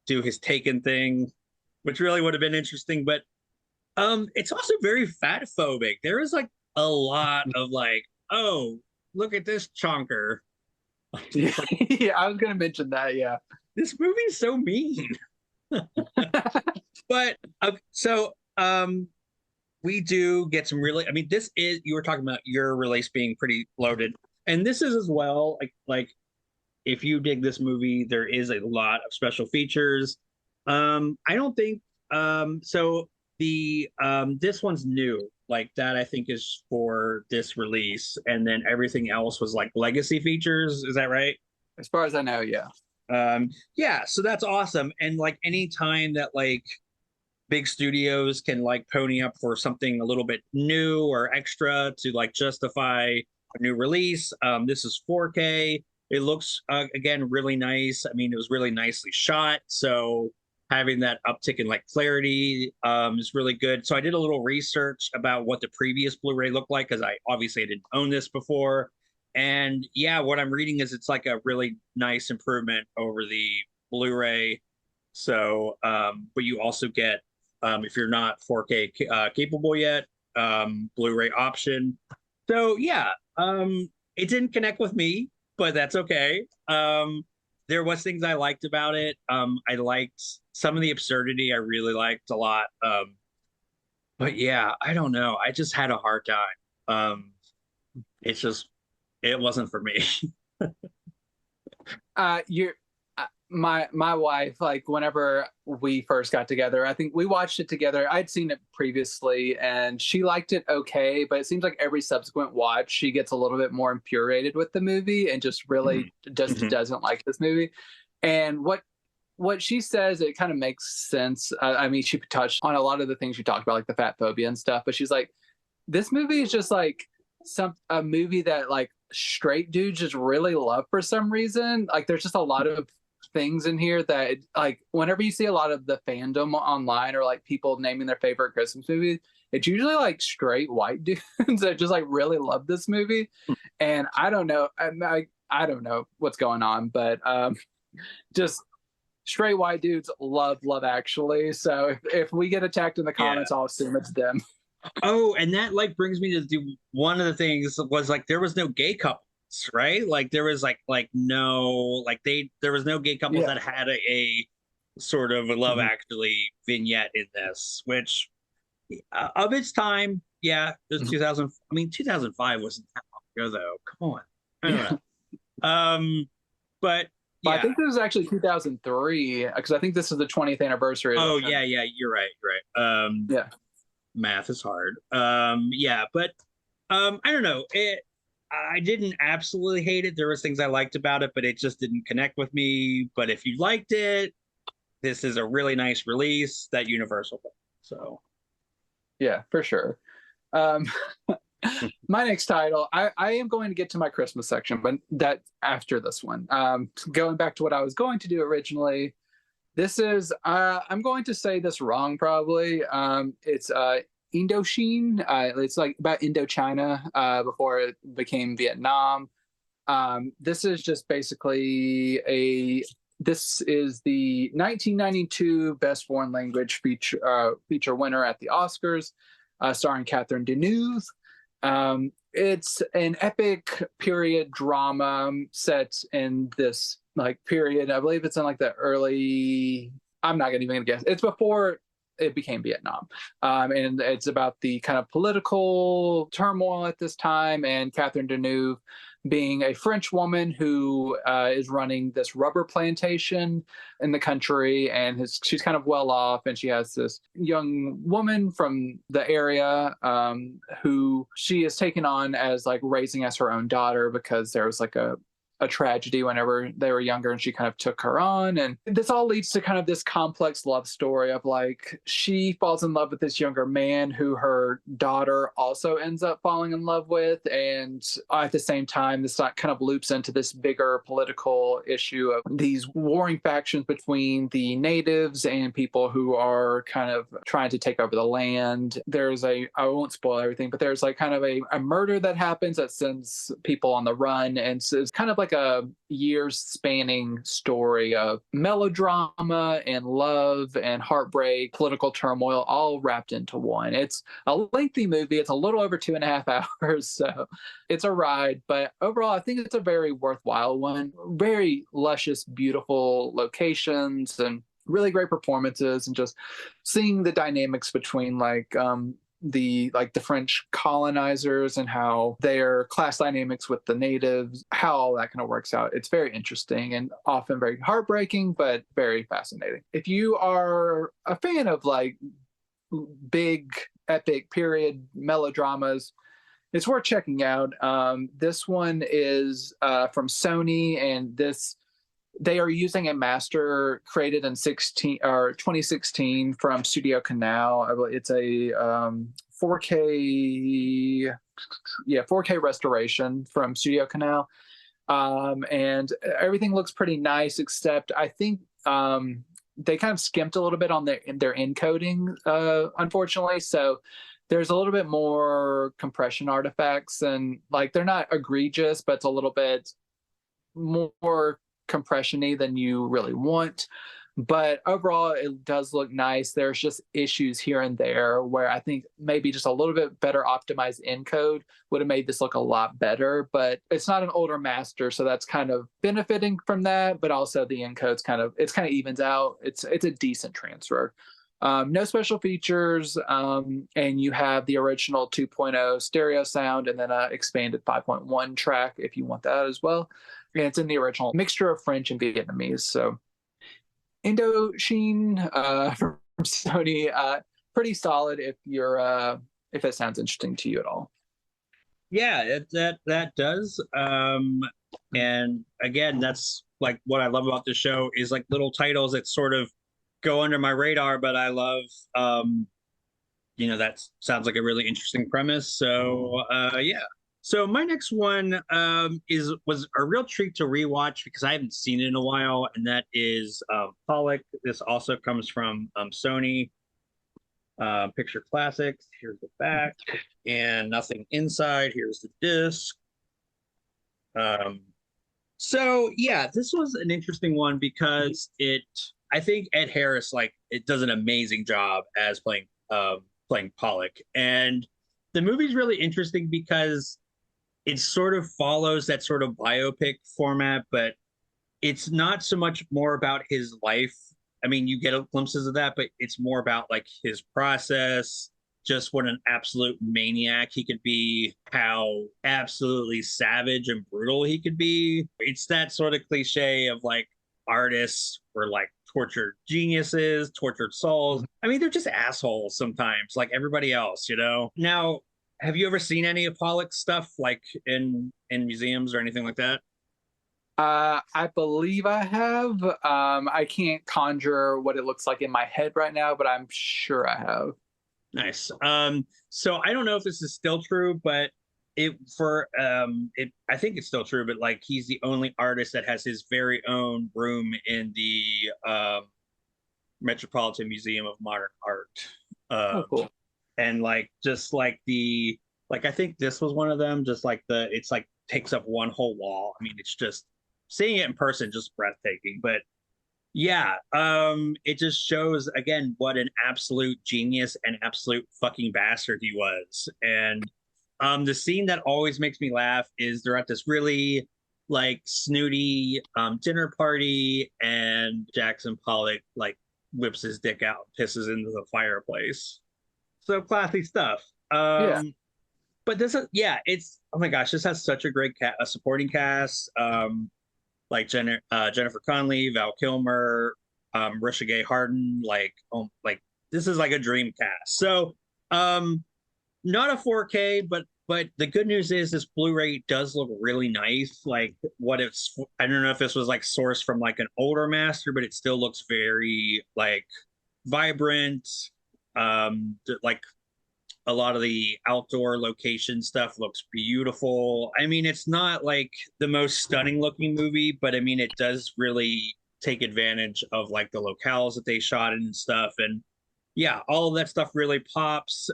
do his Taken thing, which really would have been interesting. But it's also very fat phobic. There is like a lot of like, oh, look at this chonker. Yeah, yeah, I was going to mention that. Yeah. This movie's so mean. But we do get some really, I mean, this is, you were talking about your release being pretty loaded, and this is as well. Like if you dig this movie, there is a lot of special features. I don't think so the this one's new. Like that I think is for this release, and then everything else was like legacy features. Is that right? As far as I know, yeah. Yeah, so that's awesome. And like any time that like big studios can like pony up for something a little bit new or extra to like justify a new release. This is 4K. It looks again really nice. I mean, it was really nicely shot. So having that uptick in like clarity is really good. So I did a little research about what the previous Blu-ray looked like because I obviously didn't own this before. And yeah, what I'm reading is it's like a really nice improvement over the Blu-ray. So, but you also get, if you're not 4K capable yet, Blu-ray option. So yeah, it didn't connect with me, but that's okay. There was things I liked about it. I liked some of the absurdity. I really liked a lot. But yeah, I don't know. I just had a hard time. It wasn't for me. You're my wife, like whenever we first got together, I think we watched it together. I'd seen it previously and she liked it okay, but it seems like every subsequent watch she gets a little bit more infuriated with the movie and just really doesn't like this movie. And what she says, it kind of makes sense. I mean, she touched on a lot of the things you talked about, like the fat phobia and stuff, but she's like, this movie is just like a movie that like straight dudes just really love for some reason. Like there's just a lot of things in here that like whenever you see a lot of the fandom online or like people naming their favorite Christmas movies, it's usually like straight white dudes that just like really love this movie. And I don't know, I don't know what's going on, but just straight white dudes love Love Actually. So if we get attacked in the comments, I'll assume it's them. Oh, and that like brings me to one of the things was like there was no gay couples, right? Like there was like no like there was no gay couples that had a sort of a Love Actually vignette in this, which of its time, yeah, there's 2000. I mean, 2005 wasn't that long ago though. Come on, I don't know. But yeah, I think this is actually 2003 because I think this is the 20th anniversary. Oh yeah, you're right, yeah. Math is hard. Yeah, but I don't know. I didn't absolutely hate it. There was things I liked about it, but it just didn't connect with me. But if you liked it, this is a really nice release that Universal put. So yeah, for sure. My next title, I am going to get to my Christmas section, but that after this one. Going back to what I was going to do originally, this is I'm going to say this wrong probably. It's Indochine. It's like about Indochina before it became Vietnam. This is just basically this is the 1992 Best Foreign Language feature winner at the Oscars, starring Catherine Deneuve. It's an epic period drama set in this like period. I believe it's in like the early. I'm not even gonna guess. It's before it became Vietnam, and it's about the kind of political turmoil at this time. And Catherine Deneuve, being a French woman who is running this rubber plantation in the country, and she's kind of well off, and she has this young woman from the area who she is taken on as like raising as her own daughter because there was like a tragedy whenever they were younger, and she kind of took her on. And this all leads to kind of this complex love story of like she falls in love with this younger man who her daughter also ends up falling in love with, and at the same time this kind of loops into this bigger political issue of these warring factions between the natives and people who are kind of trying to take over the land. There's I won't spoil everything, but there's like kind of a murder that happens that sends people on the run, and so it's kind of like a years spanning story of melodrama and love and heartbreak, political turmoil, all wrapped into one. It's a lengthy movie. It's a little over 2.5 hours, so it's a ride. But overall, I think it's a very worthwhile one. Very luscious, beautiful locations and really great performances, and just seeing the dynamics between the French colonizers and how their class dynamics with the natives, how all that kind of works out. It's very interesting and often very heartbreaking, but very fascinating. If you are a fan of like big epic period melodramas, it's worth checking out. This one is from Sony, and they are using a master created in 2016 from Studio Canal. It's a 4K restoration from Studio Canal, and everything looks pretty nice. Except I think they kind of skimped a little bit on their encoding, unfortunately. So there's a little bit more compression artifacts, and like they're not egregious, but it's a little bit more compression-y than you really want. But overall, it does look nice. There's just issues here and there where I think maybe just a little bit better optimized encode would have made this look a lot better. But it's not an older master, so that's kind of benefiting from that. But also the encode's kind of evens out. It's a decent transfer. No special features, and you have the original 2.0 stereo sound and then an expanded 5.1 track if you want that as well. And it's in the original mixture of French and Vietnamese. So Indochine from Sony, pretty solid if it sounds interesting to you at all. Yeah, that does. And again, that's like what I love about the show is like little titles that sort of go under my radar, but I love that sounds like a really interesting premise. So yeah. So my next one was a real treat to rewatch because I haven't seen it in a while, and that is Pollock. This also comes from Sony Picture Classics. Here's the back, and nothing inside. Here's the disc. So yeah, this was an interesting one because I think Ed Harris like it does an amazing job as playing Pollock. And the movie's really interesting because it sort of follows that sort of biopic format, but it's not so much more about his life. I mean, you get glimpses of that, but it's more about like his process, just what an absolute maniac he could be, how absolutely savage and brutal he could be. It's that sort of cliche of like artists were like tortured geniuses, tortured souls. I mean, they're just assholes sometimes, like everybody else, you know? Now, have you ever seen any of Pollock's stuff like in museums or anything like that? I believe I have. I can't conjure what it looks like in my head right now, but I'm sure I have. Nice. So I don't know if this is still true, but I think it's still true, but like he's the only artist that has his very own room in the Metropolitan Museum of Modern Art. Oh, cool. And like just like the like I think this was one of them, just like it's like takes up one whole wall. I mean, it's just seeing it in person just breathtaking. But yeah, it just shows again what an absolute genius and absolute fucking bastard he was. And the scene that always makes me laugh is they're at this really like snooty dinner party, and Jackson Pollock like whips his dick out, pisses into the fireplace. So classy stuff. Yeah. But this is yeah, it's oh my gosh, this has such a great a supporting cast. Like Jennifer Connelly, Val Kilmer, Risha Gay Harden, like this is like a dream cast. So not a 4K, but the good news is this Blu-ray does look really nice. Like what it's I don't know if this was like sourced from like an older master, but it still looks very like vibrant. Like a lot of the outdoor location stuff looks beautiful. I mean, it's not like the most stunning looking movie, but I mean, it does really take advantage of like the locales that they shot in and stuff. And yeah, all of that stuff really pops.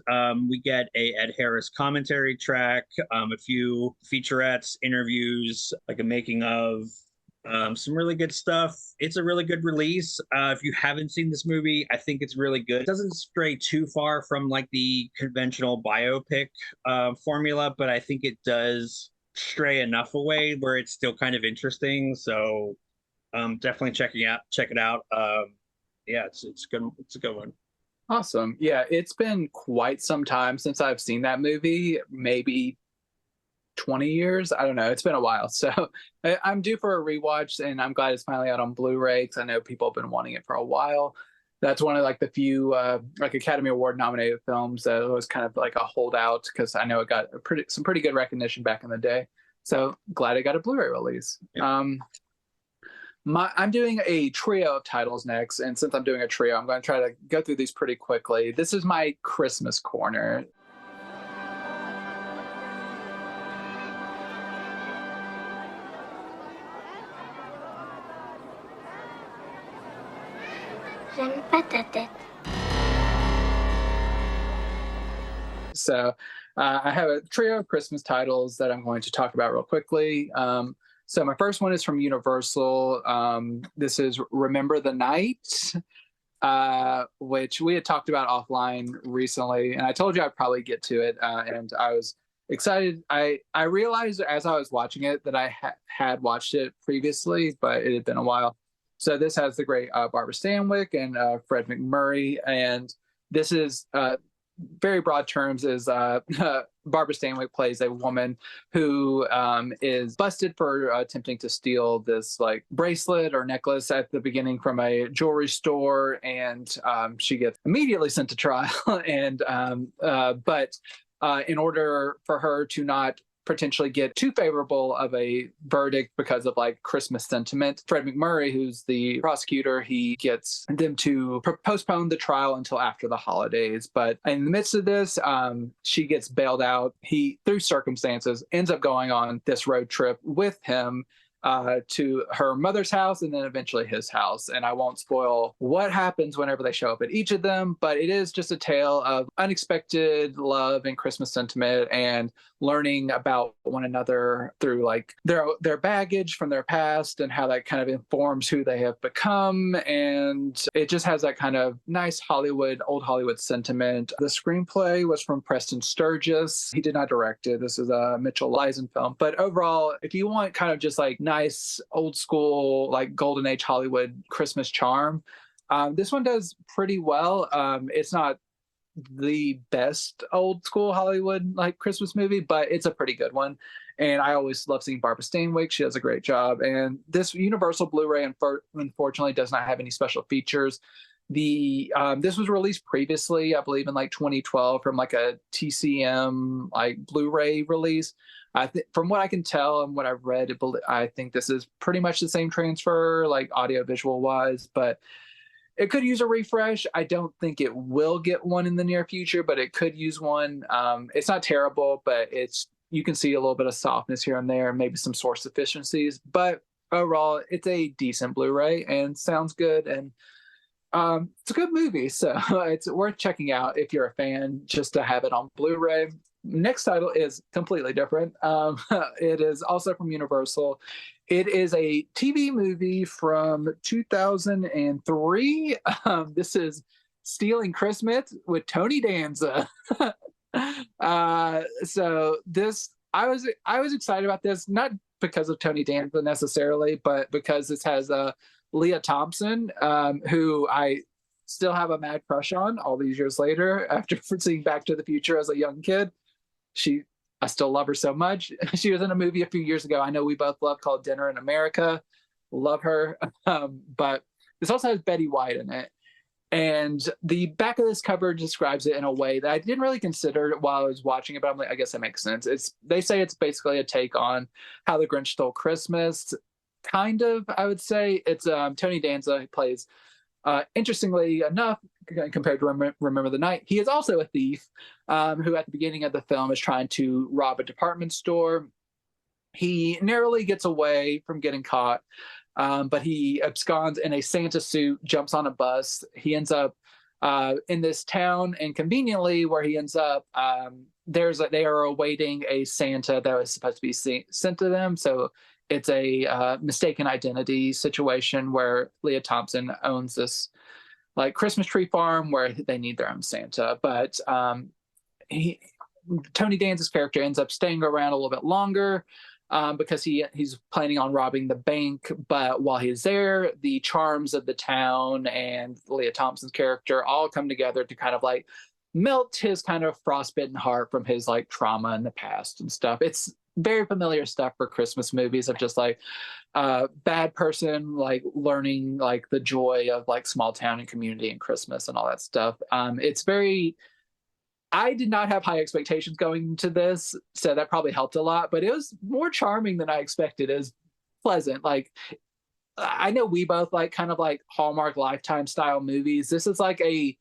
We get a Ed Harris commentary track, a few featurettes, interviews, like a making of, some really good stuff. It's a really good release. If you haven't seen this movie, I think it's really good. It doesn't stray too far from like the conventional biopic formula, but I think it does stray enough away where it's still kind of interesting. So definitely check it out. Yeah, it's good. It's a good one. Awesome. Yeah, it's been quite some time since I've seen that movie, maybe 20 years. I don't know. It's been a while. So I'm due for a rewatch, and I'm glad it's finally out on Blu-ray because I know people have been wanting it for a while. That's one of like the few like Academy Award nominated films that was kind of like a holdout because I know it got some pretty good recognition back in the day. So glad it got a Blu-ray release. Yeah. I'm doing a trio of titles next, and since I'm doing a trio, I'm going to try to go through these pretty quickly. This is my Christmas corner. J'aime pas ta tête. So I have a trio of Christmas titles that I'm going to talk about real quickly. So my first one is from Universal. This is Remember the Night, which we had talked about offline recently, and I told you I'd probably get to it, and I was excited. I realized as I was watching it that I had watched it previously, but it had been a while. So this has the great Barbara Stanwyck and Fred McMurray, and this is very broad terms is Barbara Stanwyck plays a woman who is busted for attempting to steal this like bracelet or necklace at the beginning from a jewelry store, and she gets immediately sent to trial. And but in order for her to not potentially get too favorable of a verdict because of like Christmas sentiment, Fred McMurray, who's the prosecutor, he gets them to postpone the trial until after the holidays. But in the midst of this, she gets bailed out. He, through circumstances, ends up going on this road trip with him to her mother's house and then eventually his house. And I won't spoil what happens whenever they show up at each of them, but it is just a tale of unexpected love and Christmas sentiment and learning about one another through like their baggage from their past and how that kind of informs who they have become. And it just has that kind of nice old Hollywood sentiment. The screenplay was from Preston Sturgis. He did not direct it. This is a Mitchell Leisen film. But overall, if you want kind of just like nice old school, like golden age Hollywood Christmas charm, this one does pretty well. It's not the best old school Hollywood like Christmas movie, but it's a pretty good one. And I always love seeing Barbara Stanwyck. She does a great job. And this Universal Blu-ray unfortunately does not have any special features. This was released previously, I believe in like 2012 from like a TCM like Blu-ray release. From what I can tell and what I've read, I think this is pretty much the same transfer, like audio visual wise, but it could use a refresh. I don't think it will get one in the near future, but it could use one. It's not terrible, but you can see a little bit of softness here and there, maybe some source deficiencies. But overall, it's a decent Blu-ray and sounds good. And it's a good movie, so it's worth checking out if you're a fan, just to have it on Blu-ray. Next title is completely different. It is also from Universal. It is a TV movie from 2003. This is Stealing Christmas with Tony Danza. So this, I was excited about this, not because of Tony Danza necessarily, but because this has Leah Thompson, who I still have a mad crush on all these years later after seeing Back to the Future as a young kid. I still love her so much. She was in a movie a few years ago I know we both love called Dinner in America. Love her. But this also has Betty White in it. And the back of this cover describes it in a way that I didn't really consider while I was watching it, but I'm like, I guess that makes sense. They say it's basically a take on How the Grinch Stole Christmas. Kind of, I would say. It's Tony Danza who plays, interestingly enough, compared to Remember the Night, he is also a thief who at the beginning of the film is trying to rob a department store. He narrowly gets away from getting caught, but he absconds in a Santa suit, jumps on a bus. He ends up in this town, and conveniently where he ends up, they are awaiting a Santa that was supposed to be sent to them. So it's a mistaken identity situation where Leah Thompson owns this like Christmas tree farm where they need their own Santa. But Tony Danza's character ends up staying around a little bit longer because he's planning on robbing the bank. But while he's there, the charms of the town and Leah Thompson's character all come together to kind of like melt his kind of frostbitten heart from his like trauma in the past and stuff. It's very familiar stuff for Christmas movies of just like bad person like learning like the joy of like small town and community and Christmas and all that stuff. I did not have high expectations going into this, so that probably helped a lot, but it was more charming than I expected. It was pleasant. Like, I know we both like kind of like Hallmark Lifetime style movies. This is like a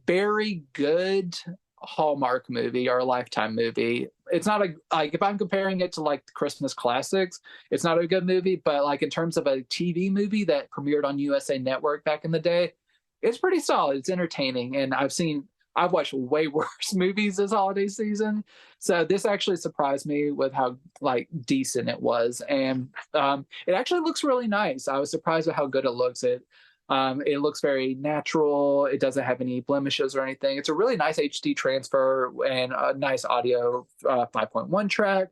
very good Hallmark movie or a Lifetime movie. It's not like if I'm comparing it to like the Christmas classics, it's not a good movie, but like in terms of a TV movie that premiered on USA Network back in the day, it's pretty solid. It's entertaining, and I've watched way worse movies this holiday season. So this actually surprised me with how like decent it was. And it actually looks really nice. I was surprised at how good it looks. It looks very natural. It doesn't have any blemishes or anything. It's a really nice HD transfer and a nice audio 5.1 track.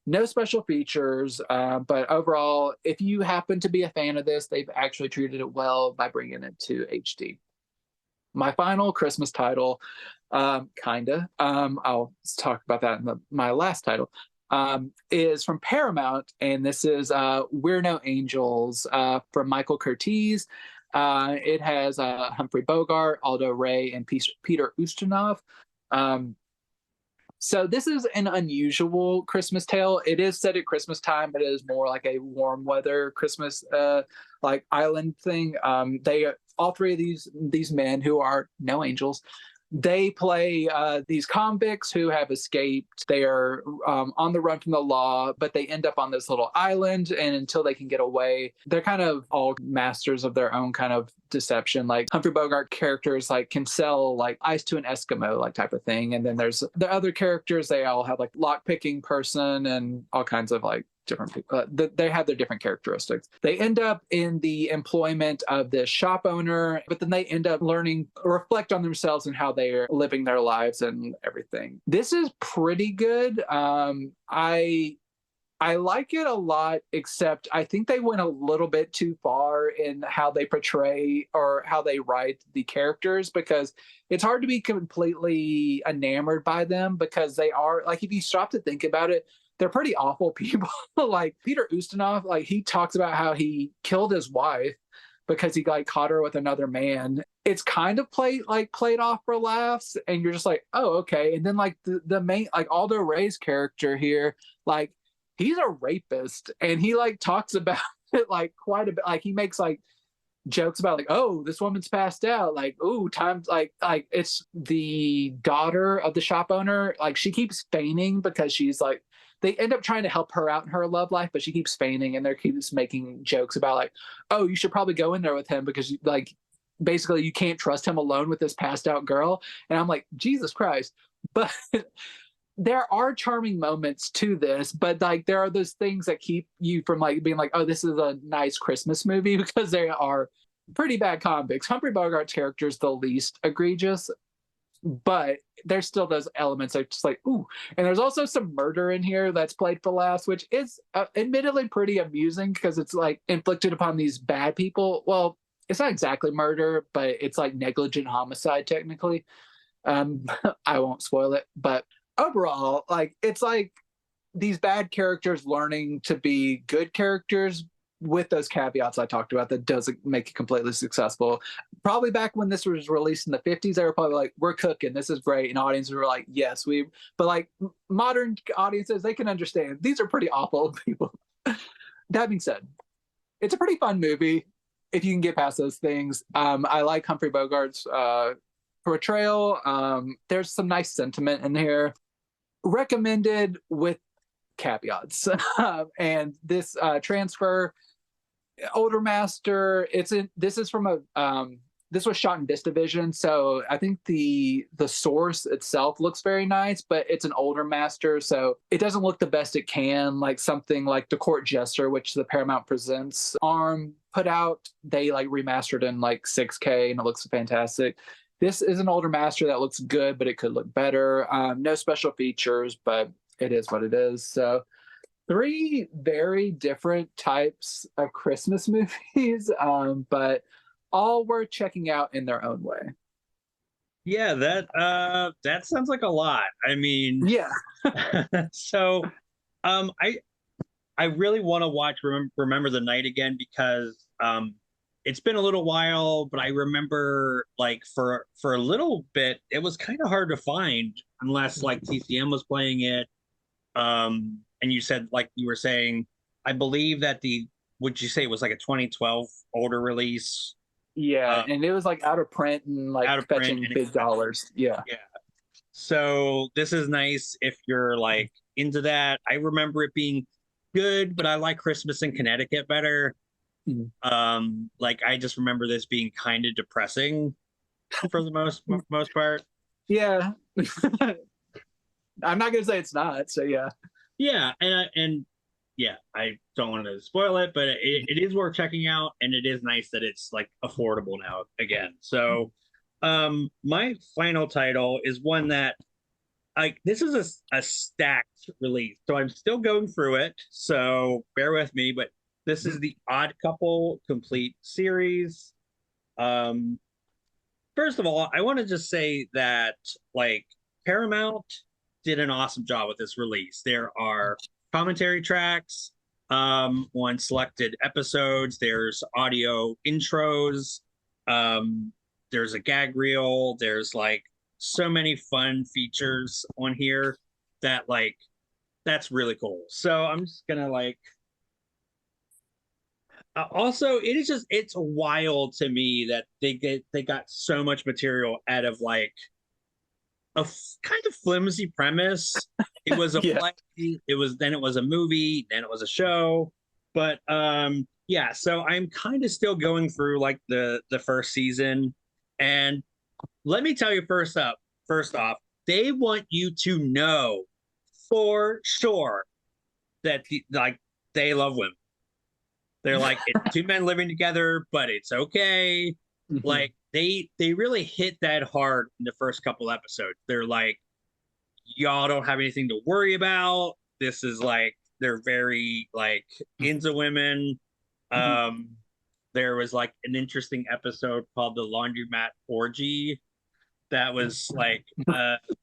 No special features, but overall, if you happen to be a fan of this, they've actually treated it well by bringing it to HD. My final Christmas title, I'll talk about that in my last title, is from Paramount, and this is We're No Angels from Michael Curtiz. It has Humphrey Bogart, Aldo Ray, and Peter Ustinov. So this is an unusual Christmas tale. It is set at Christmas time, but it is more like a warm weather Christmas like island thing. All three of these men who are no angels They play these convicts who have escaped. They are on the run from the law, but they end up on this little island. And until they can get away, they're kind of all masters of their own kind of deception. Like Humphrey Bogart characters like can sell like ice to an Eskimo, like type of thing. And then there's the other characters. They all have like lock picking person and all kinds of like different people. They have their different characteristics. They end up in the employment of this shop owner, but then they end up learning, reflect on themselves and how they are living their lives and everything. This is pretty good. I like it a lot, except I think they went a little bit too far in how they portray or how they write the characters, because it's hard to be completely enamored by them, because they are, like, if you stop to think about it, they're pretty awful people. Like Peter Ustinov, like he talks about how he killed his wife because he like caught her with another man. It's kind of played off for laughs, and you're just like, oh, okay. And then like the main, like Aldo Ray's character here, like he's a rapist, and he like talks about it like quite a bit. Like he makes like jokes about like, oh, this woman's passed out, like, ooh, times like it's the daughter of the shop owner, like she keeps feigning because she's like, they end up trying to help her out in her love life, but she keeps feigning, and they keeps making jokes about like, oh, you should probably go in there with him because like basically you can't trust him alone with this passed out girl. And I'm like, Jesus Christ. But there are charming moments to this, but like there are those things that keep you from like being like, oh, this is a nice Christmas movie, because they are pretty bad convicts. Humphrey Bogart's character is the least egregious, but there's still those elements that are just like, ooh. And there's also some murder in here that's played for laughs, which is admittedly pretty amusing because it's like inflicted upon these bad people. Well, it's not exactly murder, but it's like negligent homicide technically. I won't spoil it, but overall, like it's like these bad characters learning to be good characters with those caveats I talked about that doesn't make it completely successful. Probably back when this was released in the 50s, they were probably like, we're cooking, this is great. And audiences were like, yes, but like modern audiences, they can understand these are pretty awful people. That being said, it's a pretty fun movie if you can get past those things. I like Humphrey Bogart's portrayal. There's some nice sentiment in here. Recommended with caveats. And this transfer, older master, this is from a this was shot in Vistavision, so I think the source itself looks very nice, but it's an older master, so it doesn't look the best it can. Like something like The Court Jester, which the Paramount Presents arm put out, they like remastered in like 6K and it looks fantastic. This is an older master that looks good, but it could look better. No special features, but it is what it is. So 3 very different types of Christmas movies, but all worth checking out in their own way. Yeah, that sounds like a lot. I mean, yeah. So I really want to watch Remember the Night again, because it's been a little while, but I remember like for a little bit it was kind of hard to find unless like TCM was playing it. And you said, like you were saying, I believe that would you say it was like a 2012 older release? Yeah, and it was like out of print and like fetching big dollars. Yeah. Yeah. So this is nice if you're like into that. I remember it being good, but I like Christmas in Connecticut better. Like I just remember this being kind of depressing for the most part. Yeah. I'm not gonna say it's not, so yeah. Yeah, and yeah, I don't want to spoil it, but it is worth checking out, and it is nice that it's like affordable now again. So my final title is one that like this is a stacked release, so I'm still going through it, so bear with me, but this is the Odd Couple complete series. First of all, I want to just say that like Paramount did an awesome job with this release. There are commentary tracks on selected episodes. There's audio intros. There's a gag reel. There's like so many fun features on here that like that's really cool. So I'm just gonna like. Also, it's wild to me that they got so much material out of like kind of flimsy premise. It was a Yeah. play. It was a movie, then it was a show. But yeah, so I'm kind of still going through like the first season. And let me tell you first off, they want you to know for sure that like they love women. They're like it's two men living together, but it's okay. Mhm. Like they really hit that hard in the first couple episodes. They're like, y'all don't have anything to worry about. This is like they're very like into women. Mhm. Um, there was like an interesting episode called the Laundromat Orgy that was like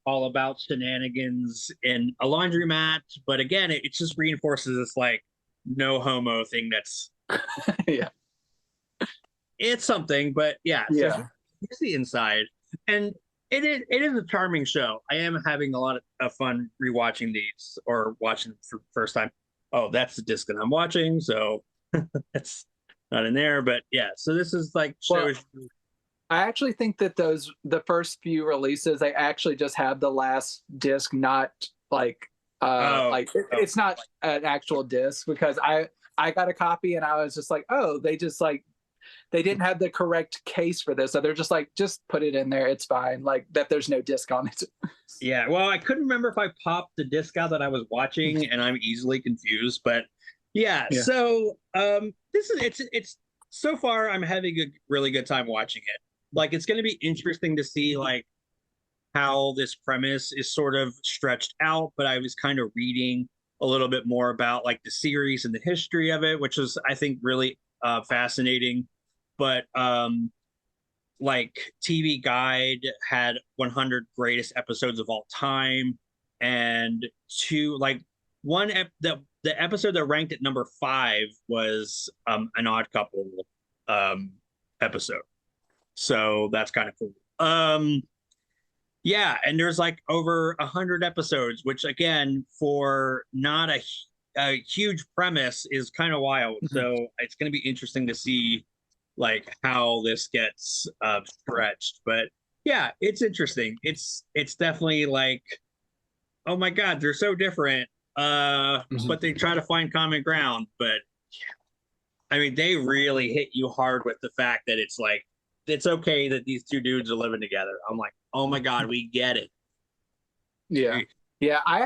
all about shenanigans in a laundromat. But again, it just reinforces this like no homo thing that's Yeah. it's something, but yeah. So Yeah. here's the inside, and it is a charming show. I am having a lot of fun rewatching these or watching them for the first time. Oh, that's the disc that I'm watching, so that's not in there. But yeah, so this is like Well, shows. I actually think that the first few releases, they actually just have the last disc, not like Oh, it's not an actual disc, because I got a copy and I was just like, oh, they just like they didn't have the correct case for this, so they're just like, just put it in there, it's fine, like that there's no disc on it. yeah. Well, I couldn't remember if I popped the disc out that I was watching, and I'm easily confused. But yeah, Yeah. so this is it's so far I'm having a really good time watching it. Like it's going to be interesting to see like how this premise is sort of stretched out, but I was kind of reading a little bit more about like the series and the history of it, which was I think really fascinating. But like TV Guide had 100 greatest episodes of all time, and two like the episode that ranked at number 5 was an Odd Couple um, episode. So that's kind of cool. Yeah, and there's like over 100 episodes, which again, for not a huge premise, is kind of wild. Mhm. So it's going to be interesting to see like how this gets stretched. But yeah, it's interesting. It's definitely like, oh my God, they're so different. Mhm. But they try to find common ground. But I mean, they really hit you hard with the fact that it's like it's okay that these two dudes are living together. I'm like, oh my God, we get it. Yeah. Yeah, I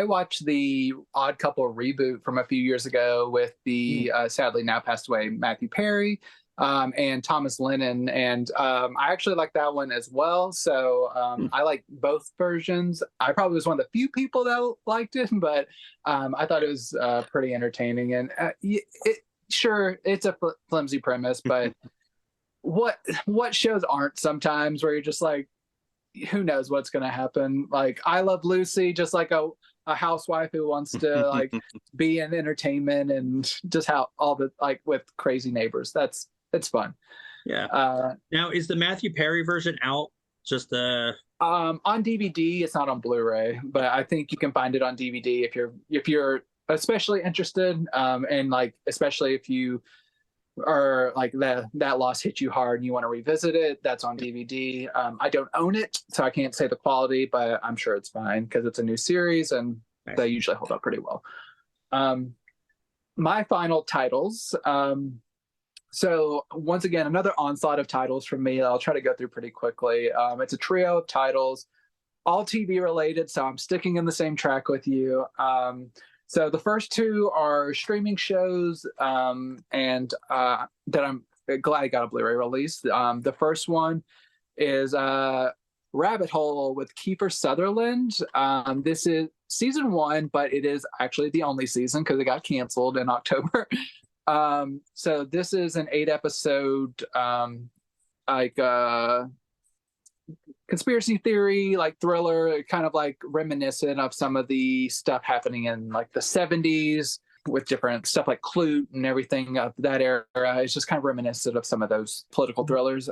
watched the Odd Couple reboot from a few years ago with the sadly now passed away Matthew Perry, and Thomas Lennon, and I actually like that one as well. So I like both versions. I probably was one of the few people that liked it, but I thought it was pretty entertaining. And sure, it's a flimsy premise, but what shows aren't sometimes, where you're just like, who knows what's going to happen. Like I Love Lucy, just like a housewife who wants to like be in entertainment, and just how all the like with crazy neighbors. It's fun. Yeah. Uh, Now, is the Matthew Perry version out? Just on DVD, it's not on Blu-ray, but I think you can find it on DVD if you're especially interested, and like especially if you or like that loss hit you hard and you want to revisit it, that's on DVD. I don't own it, so I can't say the quality, but I'm sure it's fine because it's a new series and they usually hold up pretty well. My final titles. So once again, another onslaught of titles from me. I'll try to go through pretty quickly. It's a trio of titles, all TV related, so I'm sticking in the same track with you. So the first two are streaming shows, and that I'm glad I got a Blu-ray release. The first one is Rabbit Hole with Kiefer Sutherland. This is season 1, but it is actually the only season because it got canceled in October. So this is an 8-episode like conspiracy theory, like thriller, kind of like reminiscent of some of the stuff happening in like the 70s with different stuff like Clute and everything of that era. It's just kind of reminiscent of some of those political thrillers.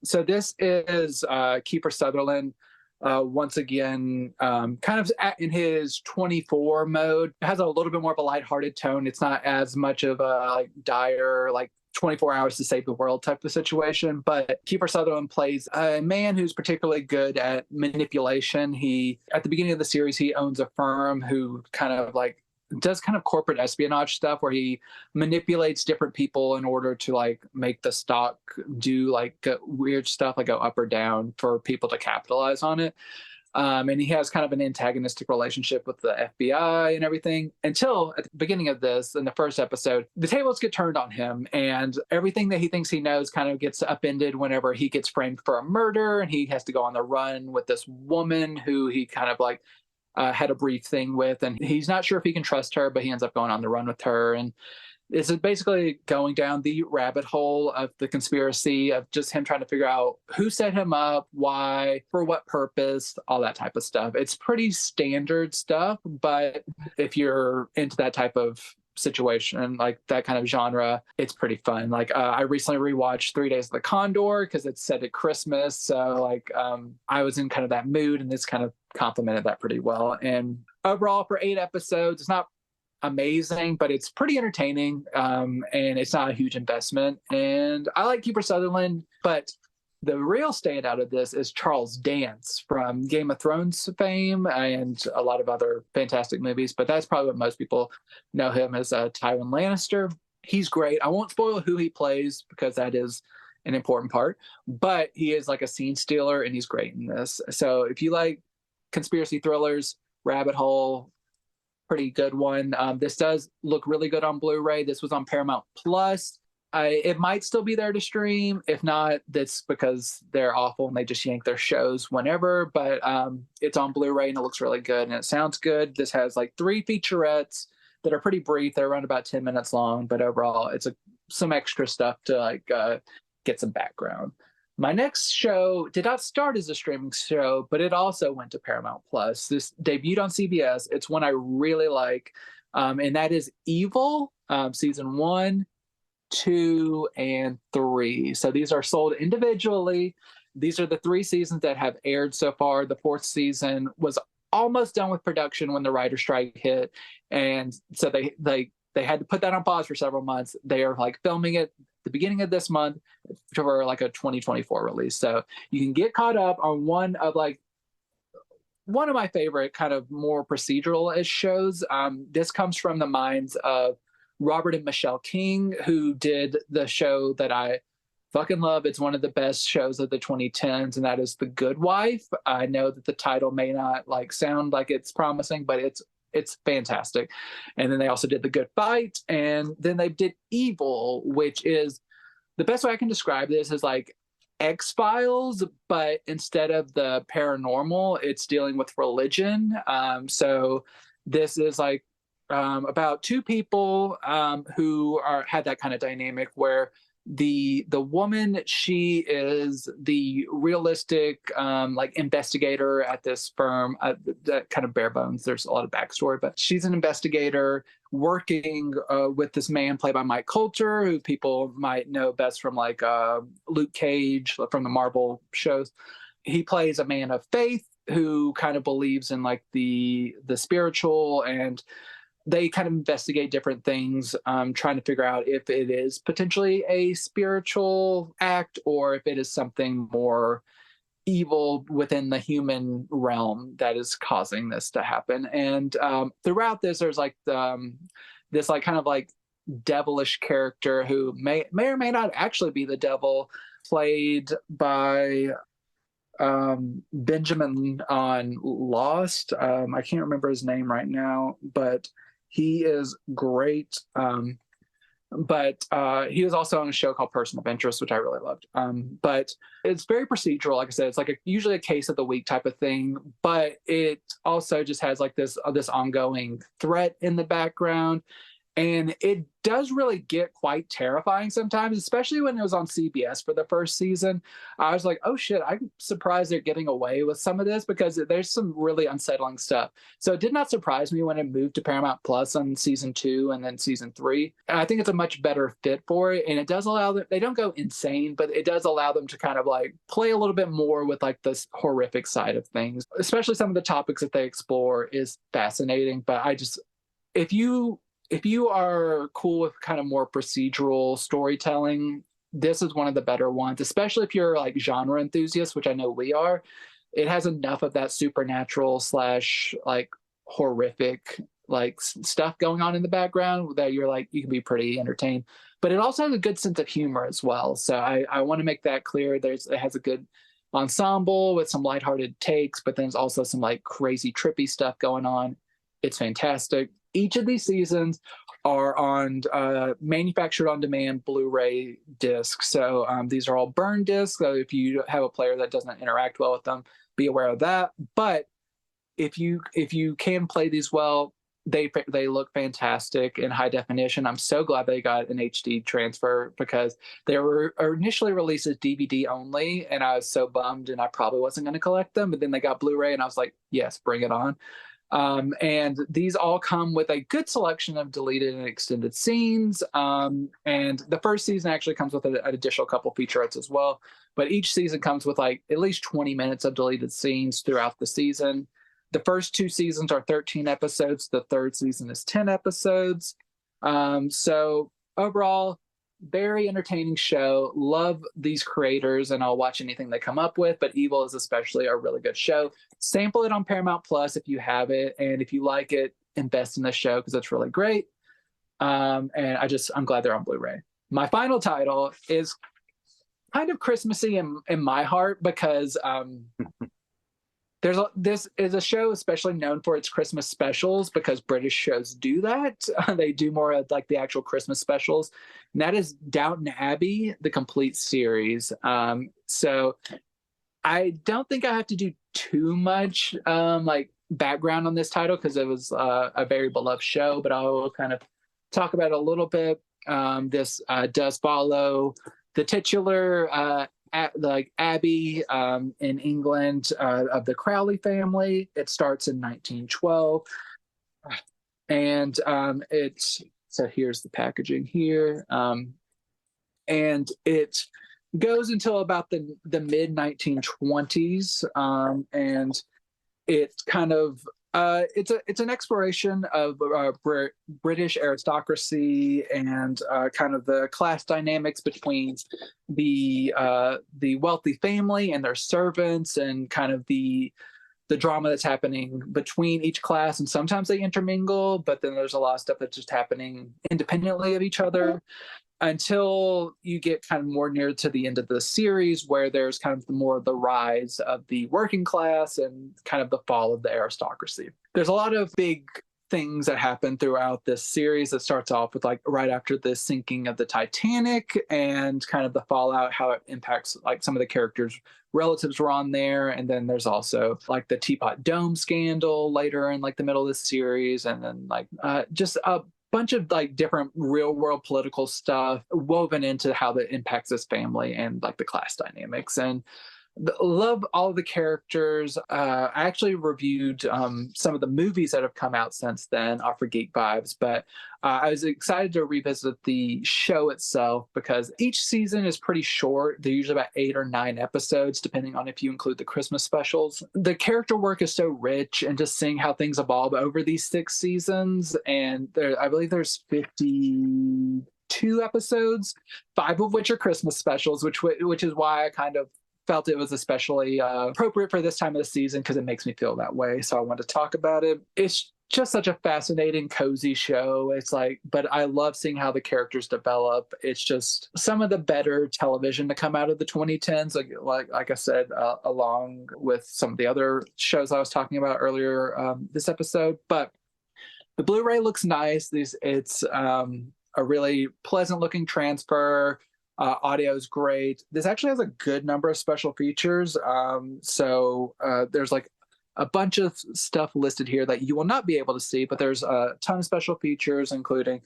So this is Kiefer Sutherland, once again, kind of in his 24 mode. It has a little bit more of a lighthearted tone. It's not as much of a like dire, like 24 hours to save the world type of situation. But Kiefer Sutherland plays a man who's particularly good at manipulation. At the beginning of the series, he owns a firm who kind of like does kind of corporate espionage stuff where he manipulates different people in order to like make the stock do like weird stuff, like go up or down for people to capitalize on it. And he has kind of an antagonistic relationship with the FBI and everything until at the beginning of this, in the first episode, the tables get turned on him and everything that he thinks he knows kind of gets upended whenever he gets framed for a murder and he has to go on the run with this woman who he kind of like had a brief thing with. And he's not sure if he can trust her, but he ends up going on the run with her. And this is basically going down the rabbit hole of the conspiracy of just him trying to figure out who set him up, why, for what purpose, all that type of stuff. It's pretty standard stuff, but if you're into that type of situation, like that kind of genre, it's pretty fun. Like I recently rewatched 3 Days of the Condor because it's set at Christmas. So like I was in kind of that mood and this kind of complemented that pretty well. And overall for 8 episodes, it's not amazing, but it's pretty entertaining, and it's not a huge investment. And I like Kiefer Sutherland, but the real standout of this is Charles Dance from Game of Thrones fame and a lot of other fantastic movies, but that's probably what most people know him as, Tywin Lannister. He's great. I won't spoil who he plays because that is an important part, but he is like a scene stealer and he's great in this. So if you like conspiracy thrillers, rabbit hole, pretty good one. This does look really good on Blu-ray. This was on Paramount Plus. It might still be there to stream. If not, that's because they're awful and they just yank their shows whenever. But it's on Blu-ray and it looks really good and it sounds good. This has like 3 featurettes that are pretty brief. They're around about 10 minutes long, but overall, it's some extra stuff to like get some background. My next show did not start as a streaming show, but it also went to Paramount Plus. This debuted on CBS. It's one I really like, and that is Evil, season 1, 2, and 3. So these are sold individually. These are the 3 seasons that have aired so far. The 4th season was almost done with production when the writer's strike hit, and so they had to put that on pause for several months. They are like filming it the beginning of this month for like a 2024 release. So you can get caught up on one of my favorite kind of more procedural-ish shows. This comes from the minds of Robert and Michelle King, who did the show that I fucking love. It's one of the best shows of the 2010s, and that is The Good Wife. I know that the title may not like sound like it's promising, but it's fantastic. And then they also did The Good Fight, and then they did Evil, which is the best way I can describe this is like X-Files, but instead of the paranormal, it's dealing with religion. So this is like about 2 people who had that kind of dynamic where the woman, she is the realistic like investigator at this firm, that kind of bare bones. There's a lot of backstory, but she's an investigator working with this man played by Mike Coulter, who people might know best from like Luke Cage from the Marvel shows. He plays a man of faith who kind of believes in like the spiritual, and they kind of investigate different things, trying to figure out if it is potentially a spiritual act or if it is something more evil within the human realm that is causing this to happen. And throughout this, there's like this like kind of like devilish character who may or may not actually be the devil, played by Benjamin on Lost. I can't remember his name right now, but he is great. But he was also on a show called Person of Interest, which I really loved. But it's very procedural. Like I said, it's like usually a case of the week type of thing, but it also just has like this ongoing threat in the background. And it does really get quite terrifying sometimes, especially when it was on CBS for the first season. I was like, oh shit, I'm surprised they're getting away with some of this because there's some really unsettling stuff. So it did not surprise me when it moved to Paramount Plus on season 2 and then season 3. And I think it's a much better fit for it. And it does allow them, they don't go insane, but it does allow them to kind of like play a little bit more with like this horrific side of things, especially some of the topics that they explore is fascinating. But if you if you are cool with kind of more procedural storytelling, this is one of the better ones, especially if you're like genre enthusiasts, which I know we are. It has enough of that supernatural slash like horrific like stuff going on in the background that you're like, you can be pretty entertained. But it also has a good sense of humor as well. So I want to make that clear. It has a good ensemble with some lighthearted takes, but then there's also some like crazy trippy stuff going on. It's fantastic. Each of these seasons are on manufactured on demand Blu-ray discs. So these are all burn discs. So if you have a player that doesn't interact well with them, be aware of that. But if you can play these well, they look fantastic in high definition. I'm so glad they got an HD transfer because they were initially released as DVD only, and I was so bummed, and I probably wasn't going to collect them. But then they got Blu-ray, and I was like, yes, bring it on. And these all come with a good selection of deleted and extended scenes. And the first season actually comes with an additional couple featurettes as well. But each season comes with like at least 20 minutes of deleted scenes throughout the season. The first 2 seasons are 13 episodes. The third season is 10 episodes. So overall, very entertaining show. Love these creators, and I'll watch anything they come up with. But Evil is especially a really good show. Sample it on Paramount Plus if you have it, and if you like it, invest in the show because it's really great. And I'm glad they're on Blu-ray. My final title is kind of Christmassy in my heart because this is a show especially known for its Christmas specials because British shows do that. They do more of like the actual Christmas specials. And that is Downton Abbey, the complete series. So I don't think I have to do too much like background on this title because it was a very beloved show, but I'll kind of talk about it a little bit. This does follow the titular Abbey in England of the Crowley family. It starts in 1912, and so here's the packaging here, and it goes until about the mid 1920s, and it's kind of it's an exploration of British aristocracy and kind of the class dynamics between the wealthy family and their servants, and kind of the drama that's happening between each class. And sometimes they intermingle, but then there's a lot of stuff that's just happening independently of each other, until you get kind of more near to the end of the series where there's kind of more of the rise of the working class and kind of the fall of the aristocracy. There's a lot of big things that happen throughout this series. That starts off with like right after the sinking of the Titanic and kind of the fallout, how it impacts like some of the characters' relatives were on there. And then there's also like the Teapot Dome scandal later in like the middle of the series. And then like just a bunch of like different real world political stuff woven into how that impacts this family and like the class dynamics. And love all of the characters. I actually reviewed some of the movies that have come out since then for Geek Vibes, but I was excited to revisit the show itself because each season is pretty short. They're usually about 8 or 9 episodes, depending on if you include the Christmas specials. The character work is so rich, and just seeing how things evolve over these 6 seasons. And I believe there's 52 episodes, 5 of which are Christmas specials, which is why I kind of felt it was especially appropriate for this time of the season because it makes me feel that way. So I wanted to talk about it. It's just such a fascinating, cozy show. It's like, but I love seeing how the characters develop. It's just some of the better television to come out of the 2010s, like I said, along with some of the other shows I was talking about earlier this episode. But the Blu-ray looks nice. It's a really pleasant looking transfer. Audio is great. This actually has a good number of special features. So there's like a bunch of stuff listed here that you will not be able to see, but there's a ton of special features, including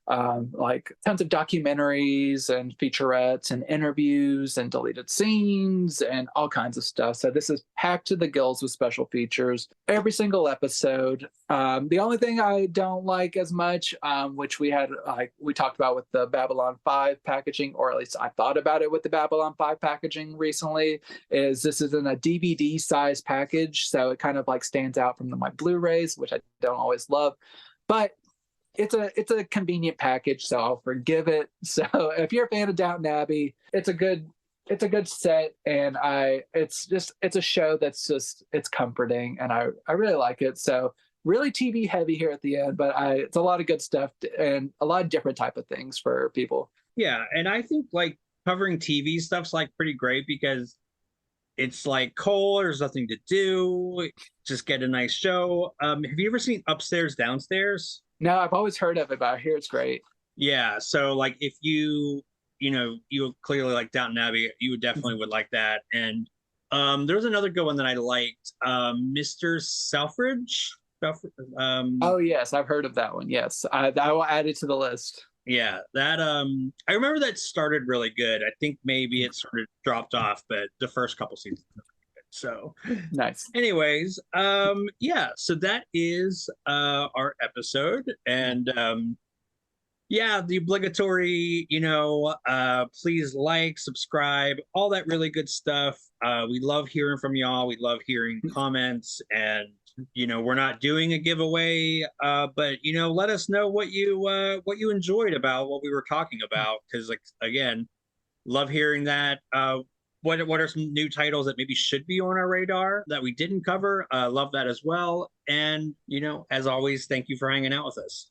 like tons of documentaries and featurettes and interviews and deleted scenes and all kinds of stuff. So this is packed to the gills with special features every single episode. The only thing I don't like as much, which we talked about with the Babylon 5 packaging, or at least I thought about it with the Babylon 5 packaging recently, is this is in a DVD size package. So it kind of like stands out from my Blu-rays, which I don't always love. But it's a convenient package, so I'll forgive it. So if you're a fan of Downton Abbey, it's a good set, and it's a show that's just, it's comforting, and I really like it. So really TV heavy here at the end, but it's a lot of good stuff and a lot of different type of things for people. Yeah, and I think like covering TV stuff's like pretty great because it's like cold, there's nothing to do, just get a nice show. Have you ever seen Upstairs Downstairs? No, I've always heard of it, but I hear it's great. Yeah, so like if you clearly like Downton Abbey, you would definitely would like that. And there was another good one that I liked, Mr. Selfridge. Oh yes, I've heard of that one. Yes, I will add it to the list. Yeah, that I remember that started really good. I think maybe it sort of dropped off, but the first couple seasons were really good. So Nice. anyways, yeah, so that is our episode. And yeah, the obligatory, please like, subscribe, all that really good stuff. We love hearing from y'all. We love hearing comments, and we're not doing a giveaway, but let us know what you enjoyed about what we were talking about, because like again, love hearing that. What are some new titles that maybe should be on our radar that we didn't cover? Love that as well. And as always, thank you for hanging out with us.